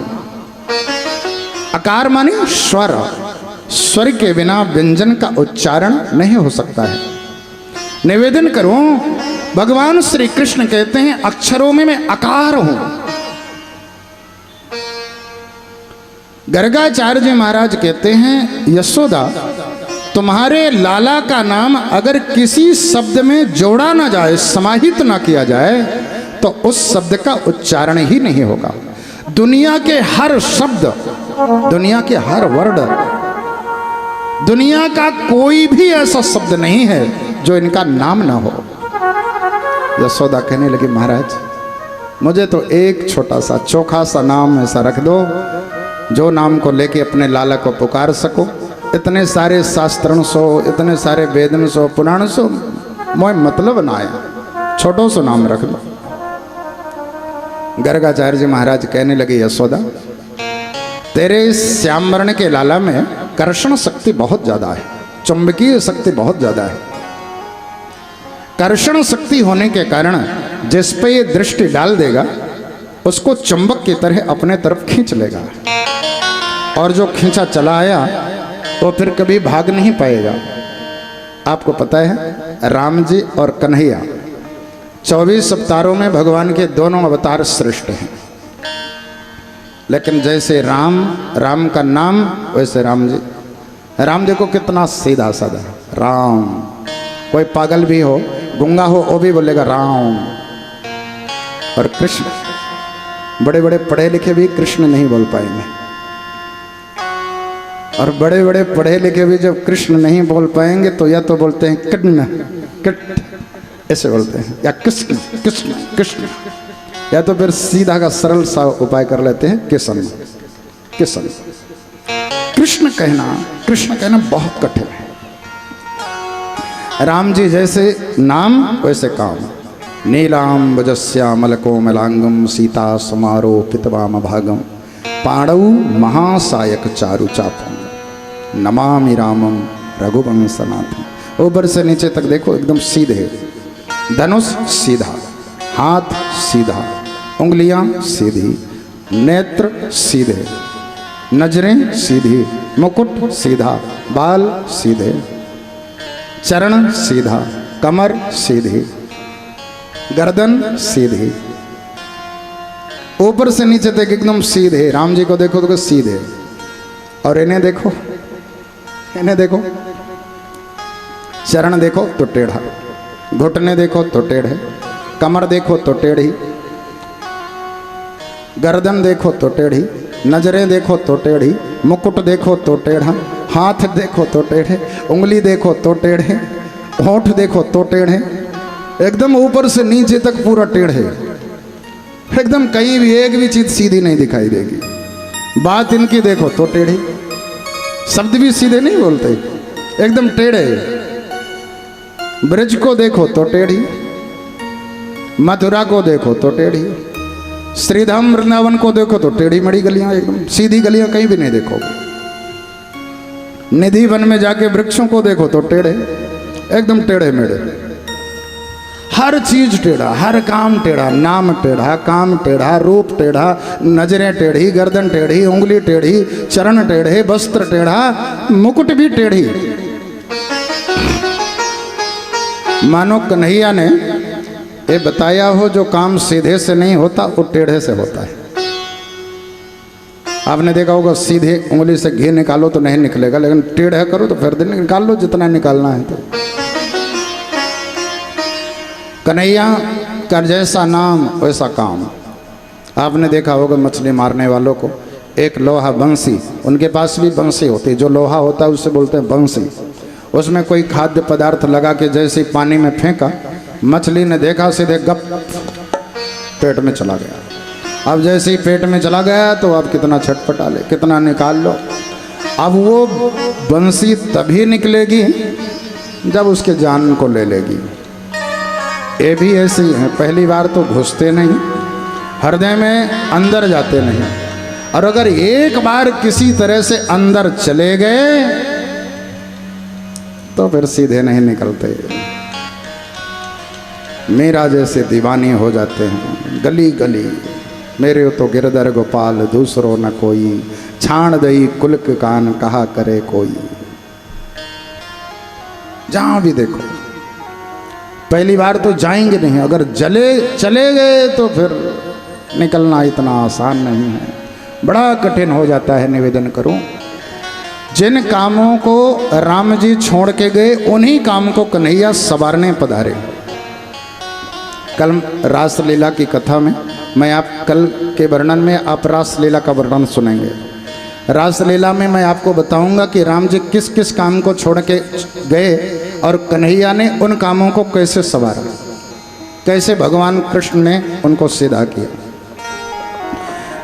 अकार माने स्वर, स्वर के बिना व्यंजन का उच्चारण नहीं हो सकता है। निवेदन करूं, भगवान श्री कृष्ण कहते हैं अक्षरों में मैं अकार हूं। गर्गाचार्य जी महाराज कहते हैं यशोदा, तुम्हारे लाला का नाम अगर किसी शब्द में जोड़ा ना जाए, समाहित ना किया जाए, तो उस शब्द का उच्चारण ही नहीं होगा। दुनिया के हर शब्द, दुनिया के हर वर्ड, दुनिया का कोई भी ऐसा शब्द नहीं है जो इनका नाम ना हो। यशोदा कहने लगी, महाराज मुझे तो एक छोटा सा चोखा सा नाम ऐसा रख दो जो नाम को लेके अपने लाला को पुकार सको। इतने सारे शास्त्रण सो, इतने सारे वेदन सो, पुराण सो, मोह मतलब ना आया, छोटो सो नाम रख दो। गर्गाचार्य जी महाराज कहने लगे, यशोदा तेरे श्याम वर्ण के लाला में कर्षण शक्ति बहुत ज्यादा है, चुंबकीय शक्ति बहुत ज्यादा है। कर्षण शक्ति होने के कारण जिस पे ये दृष्टि डाल देगा उसको चुंबक की तरह अपने तरफ खींच लेगा, और जो खींचा चला आया वो फिर कभी भाग नहीं पाएगा। आपको पता है राम जी और कन्हैया 24 अवतारों में भगवान के दोनों अवतार श्रेष्ठ हैं, लेकिन जैसे राम का नाम वैसे राम जी। राम देखो कितना सीधा साधा राम, कोई पागल भी हो, गूंगा हो, वो भी बोलेगा राम। और कृष्ण, बड़े बड़े पढ़े लिखे भी कृष्ण नहीं बोल पाएंगे, और बड़े बड़े पढ़े लिखे भी जब कृष्ण नहीं बोल पाएंगे तो या तो बोलते हैं कृष्ण कृष्ण, ऐसे बोलते हैं, या कृष्ण कृष्ण कृष्ण, या तो फिर सीधा का सरल सा उपाय कर लेते हैं किशन किशन। कृष्ण कहना बहुत कठिन है। राम जी जैसे नाम वैसे काम। नीलाम्बुजस्यामल कोमलांगम सीता समारोह पितवाम भागम पाणौ महासायक चारु चापम नमामि रामम रघुवंशनाथम। ऊपर से नीचे तक देखो एकदम सीधे, धनुष सीधा, हाथ सीधा, उंगलियां सीधी, नेत्र सीधे, नजरें सीधी, मुकुट सीधा, बाल सीधे, चरण सीधा, कमर सीधी, गर्दन सीधी, ऊपर से नीचे तक एकदम सीधे। राम जी को देखो तो सीधे, और इन्हें देखो, इन्हें देखो, चरण देखो तो टेढ़ा, घुटने देखो तो टेढ़े, कमर देखो तो टेढ़ी, गर्दन देखो तो टेढ़ी, नजरें देखो तो टेढ़ी, मुकुट देखो तो टेढ़ा, हाथ देखो तो टेढ़े, उंगली देखो तो टेढ़े, होंठ देखो तो टेढ़े, एकदम ऊपर से नीचे तक पूरा टेढ़े, एकदम कहीं भी एक भी चीज सीधी नहीं दिखाई देगी। बात इनकी देखो तो टेढ़ी, शब्द भी सीधे नहीं बोलते, एकदम टेढ़े। ब्रज को देखो तो टेढ़ी, मथुरा को देखो तो टेढ़ी, श्रीधाम वृंदावन को देखो तो टेढ़ी मड़ी गलियां, एकदम सीधी गलियां कहीं भी नहीं देखो। निधि वन में जाके वृक्षों को देखो तो टेढ़े, एकदम टेढ़े मेढ़े। हर चीज टेढ़ा, हर काम टेढ़ा, नाम टेढ़ा, काम टेढ़ा, रूप टेढ़ा, नजरें टेढ़ी, गर्दन टेढ़ी, उंगली टेढ़ी, चरण टेढ़े, वस्त्र टेढ़ा, मुकुट भी टेढ़ी। मानो कन्हैया ने ये बताया हो जो काम सीधे से नहीं होता वो टेढ़े से होता है। आपने देखा होगा सीधे उंगली से घी निकालो तो नहीं निकलेगा, लेकिन टेढ़ा करो तो फिर दिन निकाल लो जितना निकालना है। तो कन्हैया का जैसा नाम वैसा काम। आपने देखा होगा मछली मारने वालों को एक लोहा बंसी, उनके पास भी बंसी होती है, जो लोहा होता है उससे बोलते हैं बंसी। उसमें कोई खाद्य पदार्थ लगा के जैसे पानी में फेंका, मछली ने देखा सीधे गप पेट में चला गया। अब जैसे ही पेट में चला गया तो अब कितना छटपटा ले, कितना निकाल लो। अब वो बंसी तभी निकलेगी जब उसके जान को ले लेगी। ये भी ऐसे ही है, पहली बार तो घुसते नहीं, हृदय में अंदर जाते नहीं, और अगर एक बार किसी तरह से अंदर चले गए तो फिर सीधे नहीं निकलते। मेरा जैसे दीवानी हो जाते हैं गली गली, मेरे तो गिरधर गोपाल दूसरो न कोई, छाण दई कुलक कान कहा करे कोई। जहां भी देखो पहली बार तो जाएंगे नहीं, अगर चले गए तो फिर निकलना इतना आसान नहीं है, बड़ा कठिन हो जाता है। निवेदन करूं, जिन कामों को राम जी छोड़ के गए उन्हीं काम को कन्हैया सवारने पधारे। कल रासलीला की कथा में मैं आप कल के वर्णन में आप रासलीला का वर्णन सुनेंगे। रासलीला में मैं आपको बताऊंगा कि राम जी किस किस काम को छोड़ के गए और कन्हैया ने उन कामों को कैसे सवारा, कैसे भगवान कृष्ण ने उनको सीधा किया।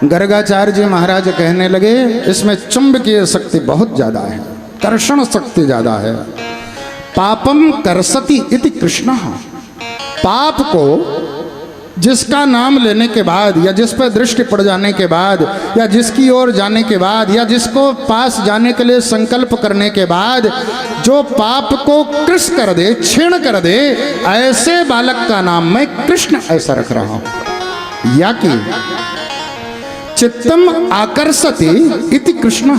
गर्गाचार्य जी महाराज कहने लगे इसमें चुंबकीय शक्ति बहुत ज्यादा है, कर्षण शक्ति ज्यादा है। पापम करसति इति कृष्ण, पाप को जिसका नाम लेने के बाद या जिस पर दृष्टि पड़ जाने के बाद या जिसकी ओर जाने के बाद या जिसको पास जाने के लिए संकल्प करने के बाद जो पाप को कृष्ण कर दे, क्षीण कर दे, ऐसे बालक का नाम मैं कृष्ण ऐसा रख रहा हूं। या कि चित्तम आकर्षति इति कृष्ण,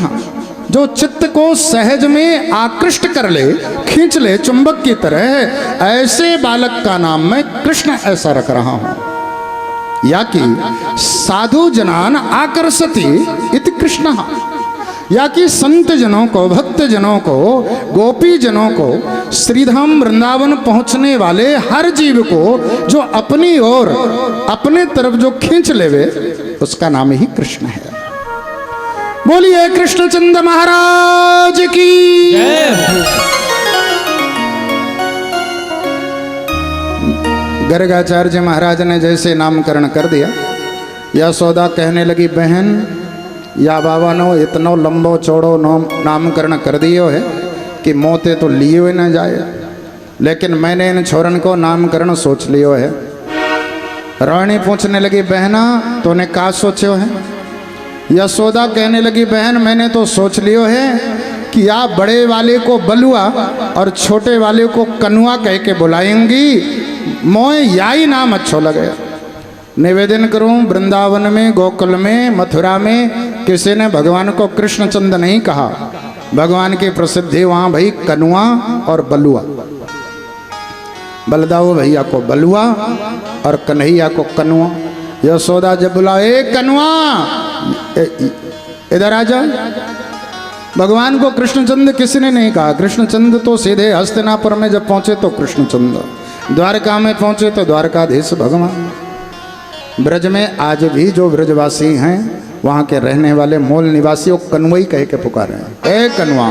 जो चित्त को सहज में आकृष्ट कर ले, खींच ले चुंबक की तरह, ऐसे बालक का नाम मैं कृष्ण ऐसा रख रहा हूं। या कि साधु जनान आकर्षति इति कृष्ण, या कि संत जनों को, भक्त जनों को, गोपी जनों को, श्रीधाम वृंदावन पहुंचने वाले हर जीव को जो अपनी ओर अपने तरफ जो खींच लेवे उसका नाम ही कृष्ण है। बोलिए कृष्णचंद्र महाराज की जय। गर्गाचार्य महाराज ने जैसे नामकरण कर दिया, यशोदा कहने लगी बहन या बाबा नो इतनो लंबो चौड़ो नामकरण कर दियो है कि मोते तो लिए हुए न जाए, लेकिन मैंने इन छोरन को नामकरण सोच लियो है। रानी पूछने लगी बहना तूने का सोचो है? यशोदा कहने लगी बहन मैंने तो सोच लियो है कि आप बड़े वाले को बलुआ और छोटे वाले को कनुआ कह के बुलाएंगी, मोए याई नाम अच्छो लगे। निवेदन करूं वृंदावन में, गोकुल में, मथुरा में किसी ने भगवान को कृष्णचंद नहीं कहा। भगवान की प्रसिद्धि वहां भाई कनुआ और बलुआ। बलदाऊ भैया को बलुआ और कन्हैया को कनुआ। यशोदा जब बुला ए कनुआ इधर आ जा। भगवान को कृष्णचंद किसी ने नहीं कहा। कृष्णचंद तो सीधे हस्तिनापुर में जब पहुंचे तो कृष्णचंद, द्वारका में पहुंचे तो द्वारकाधीश भगवान। ब्रज में आज भी जो ब्रजवासी हैं वहां के रहने वाले मूल निवासी वो कनुआ ही कह के पुकारे हैं, ए कनुआ।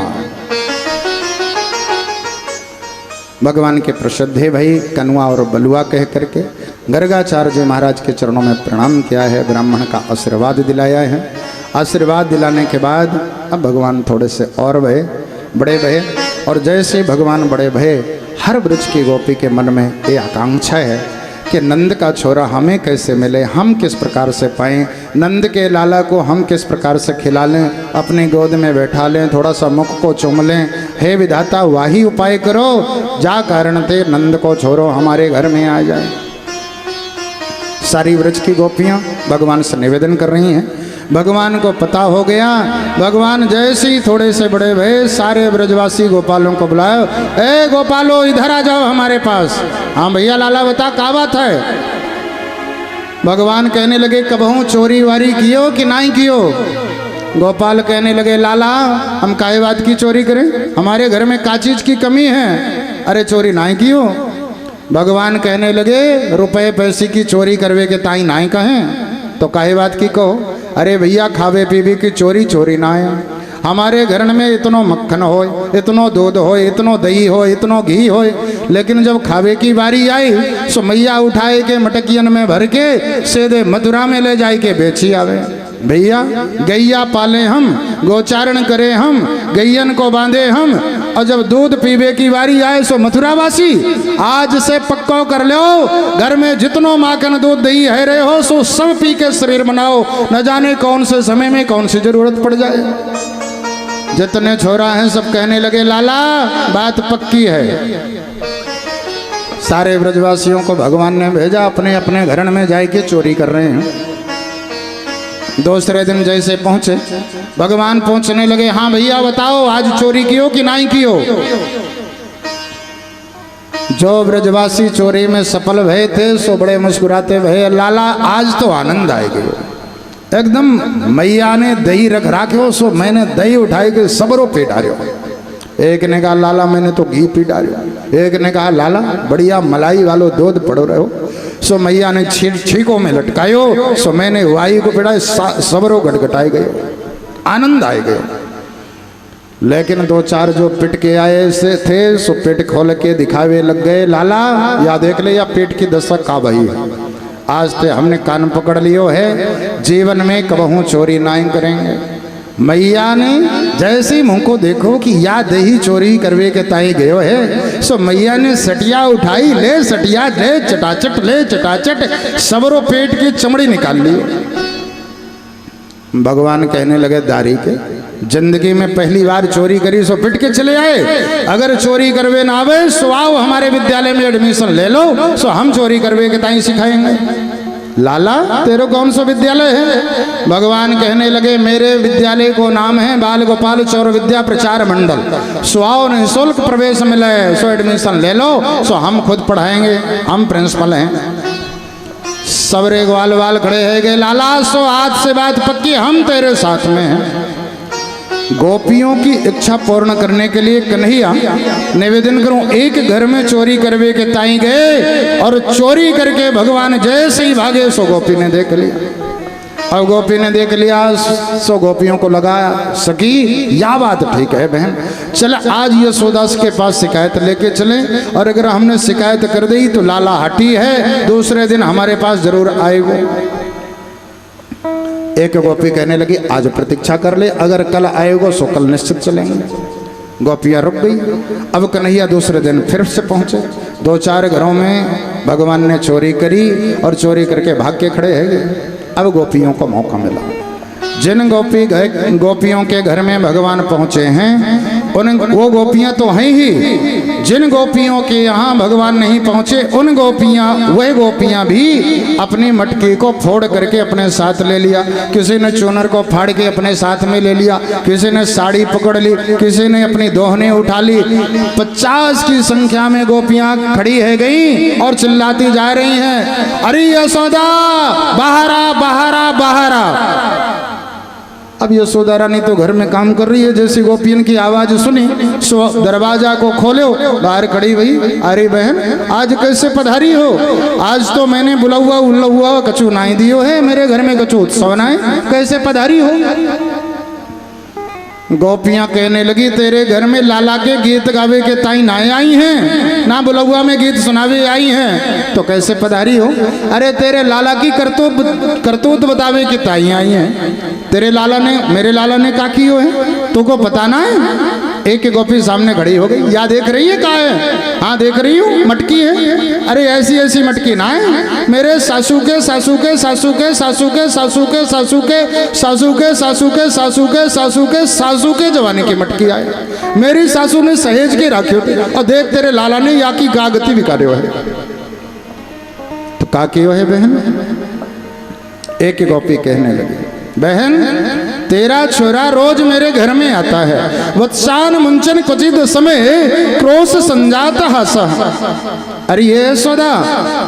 भगवान के प्रसिद्ध है भाई कनुआ और बलुआ कह करके। गर्गाचार्य जी महाराज के चरणों में प्रणाम किया है, ब्राह्मण का आशीर्वाद दिलाया है। आशीर्वाद दिलाने के बाद अब भगवान थोड़े से और भये, बड़े भये, और जैसे भगवान बड़े भये हर ब्रज की गोपी के मन में ये आकांक्षा है कि कि नंद का छोरा हमें कैसे मिले, हम किस प्रकार से पाएं, नंद के लाला को हम किस प्रकार से खिला लें, अपनी गोद में बैठा लें, थोड़ा सा मुख को चूम लें। हे विधाता वाही उपाय करो, जा कारण ते नंद को छोरो हमारे घर में आ जाए। सारी व्रज की गोपियाँ भगवान से निवेदन कर रही हैं। भगवान को पता हो गया। भगवान जैसे ही थोड़े से बड़े भय, सारे ब्रजवासी गोपालों को बुलाया, ए गोपालो इधर आ जाओ हमारे पास। हाँ भैया लाला बता क्या बात है। भगवान कहने लगे कबहू चोरी वारी कियो कि नहीं कियो। गोपाल कहने लगे लाला हम काहे बात की चोरी करें, हमारे घर में का चीज की कमी है, अरे चोरी नहीं कियो। भगवान कहने लगे रुपए पैसे की चोरी करवे के ताई नहीं कहें तो काहे बात की कहो। अरे भैया खावे पीवे की चोरी चोरी ना है, हमारे घर में इतनो मक्खन हो, इतनो दूध हो, इतनो दही हो, इतनो घी हो, लेकिन जब खावे की बारी आई सो मैया उठाए के मटकियन में भर के सीधे मथुरा में ले जाए के बेची आवे। भैया गैया पाले हम, गोचारण करे हम, गैयन को बांधे हम, और जब दूध पीवे की बारी आए सो मथुरावासी आज से पक्को कर लो, घर में जितनो माखन दूध दही है रहे हो सो सब पी के शरीर बनाओ, न जाने कौन से समय में कौन सी जरूरत पड़ जाए। जितने छोरा हैं सब कहने लगे लाला बात पक्की है। सारे ब्रजवासियों को भगवान ने भेजा, अपने अपने घर में जाके चोरी कर रहे हैं। दूसरे दिन जैसे पहुंचे भगवान पूछने लगे हाँ भैया बताओ आज चोरी कियो कि नहीं कियो। जो ब्रजवासी चोरी में सफल भय थे सो बड़े मुस्कुराते भय लाला आज तो आनंद आएगा, एकदम मैया ने दही रख राख्यो सो मैंने दही उठाई के सबरो पे डालो। एक ने कहा लाला मैंने तो घी पी डालो, एक ने कहा लाला बढ़िया मलाई वालो दूध पड़ो रहो, सो मैया ने छीकों में लटकायो सो मैंने वाई को पिटाए, सबरो गटगटाए गए, आनंद आए गए। लेकिन दो चार जो पिट के आए से थे सो पेट खोल के दिखावे लग गए लाला या देख ले या पेट की दशा का भई है, आज ते हमने कान पकड़ लियो है, जीवन में कबहू चोरी नहीं करेंगे। मैया ने जैसे मुंह को देखो कि या दही चोरी करवे के ताई गयो है सो मैया ने सटिया उठाई, ले सटिया ले चटाचट सबरो पेट की चमड़ी निकाल ली। भगवान कहने लगे दारी के जिंदगी में पहली बार चोरी करी सो पिट के चले आए, अगर चोरी करवे ना आवे सो आओ हमारे विद्यालय में एडमिशन ले लो सो हम चोरी करवे के ताई सिखाएंगे। लाला तेरे कौन सा विद्यालय है। भगवान कहने लगे मेरे विद्यालय को नाम है बाल गोपाल चौर विद्या प्रचार मंडल, सो आओ निःशुल्क प्रवेश मिले सो एडमिशन ले लो सो हम खुद पढ़ाएंगे, हम प्रिंसिपल हैं। सबरे ग्वाल वाल खड़े है गए लाला सो आज से बात पक्की, हम तेरे साथ में हैं। गोपियों की इच्छा पूर्ण करने के लिए कन्हैया निवेदन करूं एक घर में चोरी करवे के ताई गए और चोरी करके भगवान जैसे ही भागे सो गोपी ने देख लिया। अब गोपी ने देख लिया सो गोपियों को लगाया सखी या बात ठीक है बहन, चल आज यशोदा के पास शिकायत लेके चले और अगर हमने शिकायत कर दी तो लाला हटी है, दूसरे दिन हमारे पास जरूर आएगा। एक गोपी कहने लगी आज प्रतीक्षा कर ले, अगर कल आएगा सो कल निश्चित चलेंगे। गोपियाँ रुक गई। अब कन्हैया दूसरे दिन फिर से पहुंचे, दो चार घरों में भगवान ने चोरी करी और चोरी करके भाग के खड़े हैं। अब गोपियों को मौका मिला, जिन गोपियों के घर में भगवान पहुंचे हैं उन वो गोपियां तो हैं ही, जिन गोपियों के यहाँ भगवान नहीं पहुंचे उन वह गोपियां भी अपनी मटकी को फोड़ करके अपने साथ ले लिया, किसी ने चूनर को फाड़ के अपने साथ में ले लिया, किसी ने साड़ी पकड़ ली, किसी ने अपनी दोहने उठा ली। 50 की संख्या में गोपियां खड़ी है गई और चिल्लाती जा रही हैं अरे यशोदा बाहर आ बाहर आ बाहर आ। अब यशोदा रानी तो घर में काम कर रही है, जैसी गोपियन की आवाज सुनी सो दरवाजा को खोलो, बाहर खड़ी हुई अरे बहन आज कैसे पधारी हो, आज तो मैंने बुलावा उल्लुआ कछु नहीं दियो है, मेरे घर में कछु उत्सव नहीं, कैसे पधारी हो। गोपियां कहने लगी तेरे घर में लाला के गीत गावे के ताई ना आई हैं, ना बुलौआ में गीत सुनावे आई हैं, तो कैसे पधारी हो। अरे तेरे लाला की करतूत बतावे के ताई आई हैं, तेरे लाला ने मेरे लाला ने का कियो है तुमको पता ना है। एक ही गोपी सामने खड़ी हो गई। या देख रही है कहाँ है? हाँ देख रही हूँ, मटकी है। अरे ऐसी ऐसी मटकी ना है, मेरे सासू के सासू के सासू के सासू के सासू के सासू के सासू के सासू के सासू के सासू के सासू के जवानी की मटकी आए। मेरी सासू ने सहेज के रखी थी और देख तेरे लाला ने या की गा गति बिकारे है। तो का कियो है बहन? एक गोपी कहने लगी, बहन तेरा छोरा रोज मेरे घर में आता है, वत्सान मुंचन क्वचित समय क्रोश संजात हासा। अरे ये यशोदा,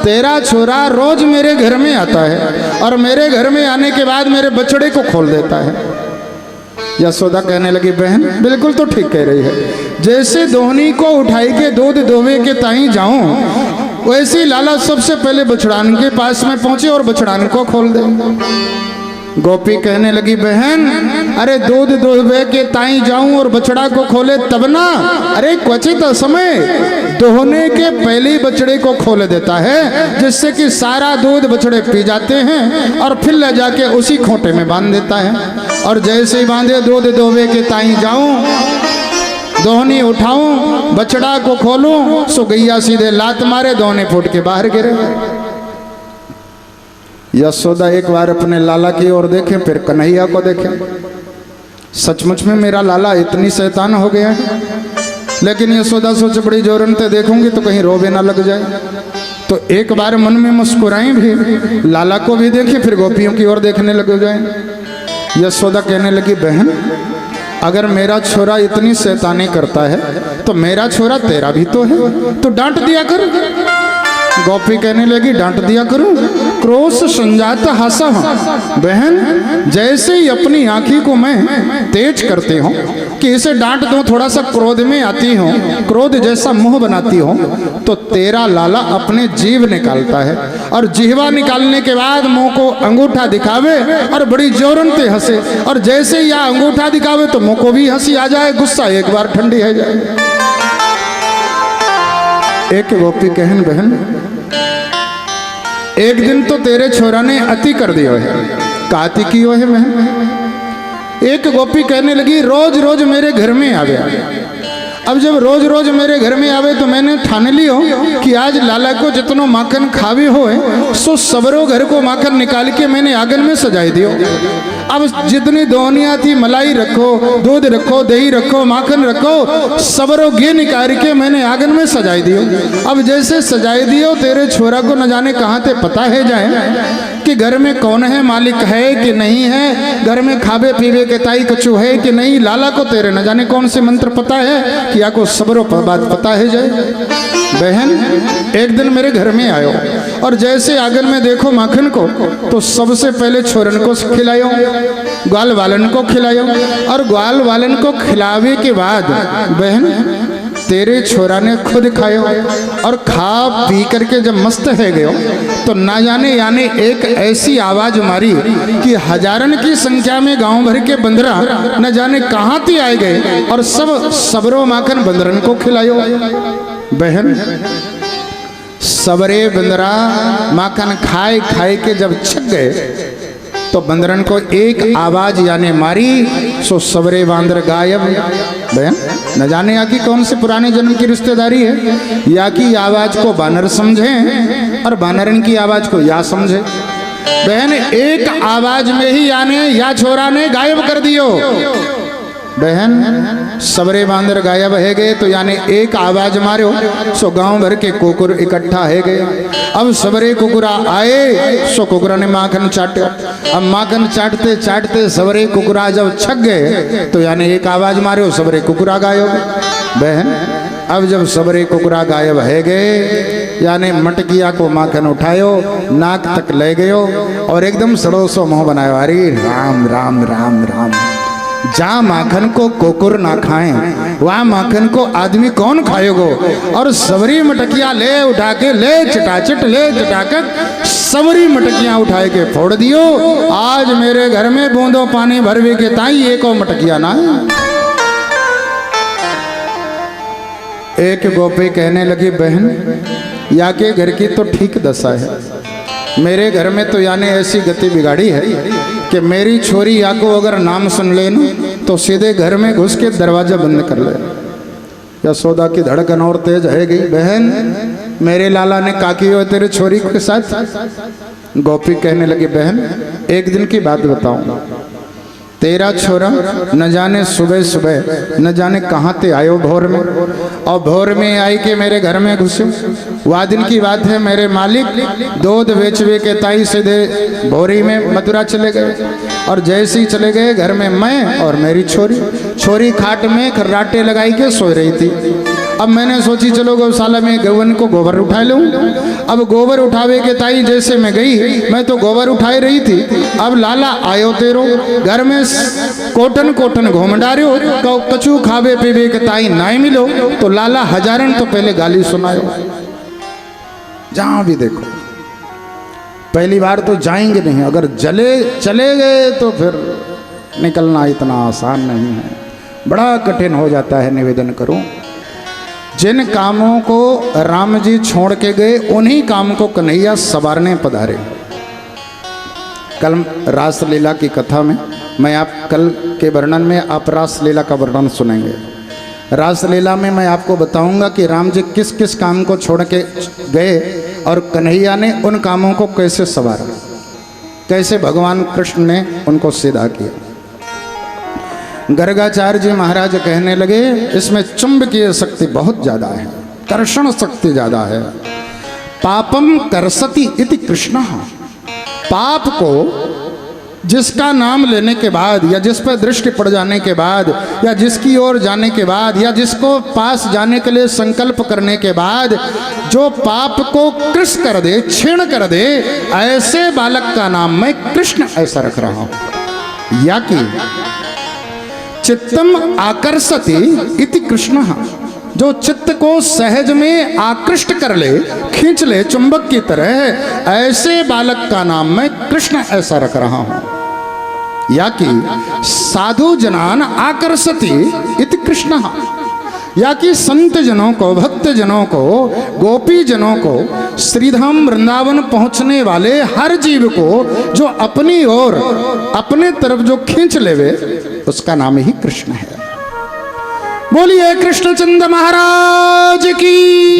तेरा छोरा रोज मेरे घर में आता है और मेरे घर में आने के बाद मेरे बछड़े को खोल देता है। यशोदा कहने लगी, बहन बिल्कुल तो ठीक कह रही है। जैसे दोहनी को उठाई के दूध दोवे के ताई जाऊं, वैसे लाला सबसे पहले बछड़ान के पास में पहुंचे और बछड़ान को खोल दे। गोपी कहने लगी, बहन अरे दूध दोहवे के ताई जाऊं और बछड़ा को खोले तब ना। अरे क्वचित समय दोहने के पहले ही बछड़े को खोल देता है, जिससे कि सारा दूध बछड़े पी जाते हैं और फिर ले जाके उसी खोटे में बांध देता है। और जैसे ही बांधे दूध दोहवे के ताई जाऊं, दोहनी उठाऊं, बछड़ा को खोलूं, सो गैया सीधे लात मारे, दोहने फूट के बाहर गिरे। यशोदा एक बार अपने लाला की ओर देखे, फिर कन्हैया को देखे। सचमुच में मेरा लाला इतनी शैतान हो गया है। लेकिन यशोदा सोच बड़ी जोरन से देखूंगी तो कहीं रोबे ना लग जाए। तो एक बार मन में मुस्कुराई भी, लाला को भी देखे, फिर गोपियों की ओर देखने लग जाए। यशोदा कहने लगी, बहन अगर मेरा छोरा इतनी शैतानी करता है तो मेरा छोरा तेरा भी तो है, तो डांट दिया कर। गोपी कहने लगी, डांट दिया करूं? क्रोश संजात हासा। बहन जैसे ही अपनी आंखी को मैं तेज करती हूँ कि इसे डांट दूं, थोड़ा सा क्रोध में आती हूँ, क्रोध जैसा मुंह बनाती हूँ, तो तेरा लाला अपने जीभ निकालता है और जीवा निकालने के बाद मुंह को अंगूठा दिखावे और बड़ी जोरन से हंसे। और जैसे ही यह अंगूठा दिखावे तो मुंह को भी हंसी आ जाए, गुस्सा एक बार ठंडी है जाए। एक गोपी कहन, बहन एक दिन तो तेरे छोरा ने अति कर दिया है। काती की है बहन? एक गोपी कहने लगी, रोज रोज मेरे घर में आवे। अब जब रोज रोज मेरे घर में आवे तो मैंने ठान लियो कि आज लाला को जितनो माखन खावे होए सो सबरो घर को माखन निकाल के मैंने आंगन में सजाई दियो। अब जितनी दोहनिया थी, मलाई रखो, दूध रखो, दही रखो, माखन रखो, सबरो घी निकाल के मैंने आंगन में सजाई दियो। अब जैसे सजाई दियो, तेरे छोरा को न जाने कहाँ से पता है जाए कि घर में कौन है, मालिक है कि नहीं है, घर में खावे पीवे के ताई कछु है कि नहीं। लाला को तेरे न जाने कौन से मंत्र पता है कि या को सबरो बात पता है जाए। बहन एक दिन मेरे घर में आयो और जैसे आंगन में देखो माखन को, तो सबसे पहले छोरन को खिलायो, ग्वाल वालन को खिलायो, और ग्वाल वालन को खिलावे के बाद बहन तेरे छोरा ने खुद खायो और खा पी करके जब मस्त है गयो तो ना जाने यानी एक ऐसी आवाज मारी कि हजारन की संख्या में गांव भर के बंदरा न जाने कहाँ ती आए गए और सब सबरो माखन बंदरन को खिलायो। बहन सबरे बंदरा माखन खाए खाए के जब छक गए तो बंदरन को एक आवाज यानी मारी, सो सबरे बांदर गायब। बहन न जाने या की कौन से पुराने जन्म की रिश्तेदारी है, या की आवाज को बानर समझे और बानरन की आवाज को या समझे। बहन एक आवाज में ही यानी या छोरा ने गायब कर दियो। बहन सबरे बांदर गायब है गए तो यानी एक आवाज मारो सो गांव भर के कुकुर इकट्ठा है गए। अब सबरे कुकुरा आए सो कुकुरा ने माखन चाटे। अब माखन चाटते चाटते सबरे कुकुरा जब छक गए तो यानी एक आवाज मारो सबरे कुकुरा गायब। बहन अब जब सबरे कुकुरा गायब है गए यानी मटकिया को माखन उठायो, नाक तक ले गयो और एकदम सड़ोसो मुंह बनायो, अरे राम राम राम राम। जहाँ माखन को कुकुर ना खाए वहाँ माखन को आदमी कौन खाएगो। और सबरी मटकिया ले उठा के ले चटाचट ले चटाकर सबरी मटकियाँ उठाए के फोड़ दियो। आज मेरे घर में बूंदो पानी भरवे के ताई एक और मटकिया ना। एक गोपी कहने लगी, बहन या के घर की तो ठीक दशा है, मेरे घर में तो यानी ऐसी गति बिगाड़ी है कि मेरी छोरी या को अगर नाम सुन ले तो सीधे घर में घुस के दरवाजा बंद कर ले। यशोदा की धड़कन और तेज है गई, बहन मेरे लाला ने का किया तेरे छोरी के साथ? गोपी कहने लगी, बहन एक दिन की बात बताऊं, तेरा छोरा न जाने सुबह सुबह न जाने कहाँ ते आयो भोर में, और भोर में आई के मेरे घर में घुसे। वह दिन की बात है, मेरे मालिक दूध बेचवे के ताई सीधे भोरी में मथुरा चले गए, और जैसे ही चले गए घर में मैं और मेरी छोरी खाट में खर्राटे लगाई के सो रही थी। अब मैंने सोची चलो गौशाला में गौवन को गोबर उठा लूं। अब गोबर उठावे के ताई जैसे मैं गई, मैं तो गोबर उठाई रही थी, अब लाला आयो तेरो घर में कोटन कोटन घूम डारियो, कछु खावे पीवे के ताई नाई मिलो, तो लाला हजारन तो पहले गाली सुनायो। जहां भी देखो पहली बार तो जाएंगे नहीं, अगर चले गए तो फिर निकलना इतना आसान नहीं है, बड़ा कठिन हो जाता है। निवेदन करूं, जिन कामों को राम जी छोड़ के गए उन्हीं काम को कन्हैया सवारने पधारे। कल रासलीला की कथा में मैं आप कल के वर्णन में आप रासलीला का वर्णन सुनेंगे। रासलीला में मैं आपको बताऊंगा कि राम जी किस किस काम को छोड़ के गए और कन्हैया ने उन कामों को कैसे सवारा, कैसे भगवान कृष्ण ने उनको सीधा किया। गर्गाचार्य जी महाराज कहने लगे, इसमें चुंबकीय शक्ति बहुत ज्यादा है, कर्षण शक्ति ज्यादा है। पापम करसति इति कृष्ण, पाप को जिसका नाम लेने के बाद या जिस पर दृष्टि पड़ जाने के बाद या जिसकी ओर जाने के बाद या जिसको पास जाने के लिए संकल्प करने के बाद जो पाप को कृश कर दे, क्षीण कर दे, ऐसे बालक का नाम मैं कृष्ण ऐसा रख रहा हूं। या कि चित्तम आकर्षति इति कृष्ण, जो चित्त को सहज में आकृष्ट कर ले, खींच ले चुंबक की तरह, ऐसे बालक का नाम मैं कृष्ण ऐसा रख रहा हूं। या कि साधु जनान आकर्षति इति कृष्ण, या कि संत जनों को, भक्त जनों को, गोपी जनों को, श्रीधाम वृंदावन पहुंचने वाले हर जीव को जो अपनी ओर अपने तरफ जो खींच लेवे, उसका नाम ही कृष्ण है। बोलिए कृष्णचंद्र महाराज की।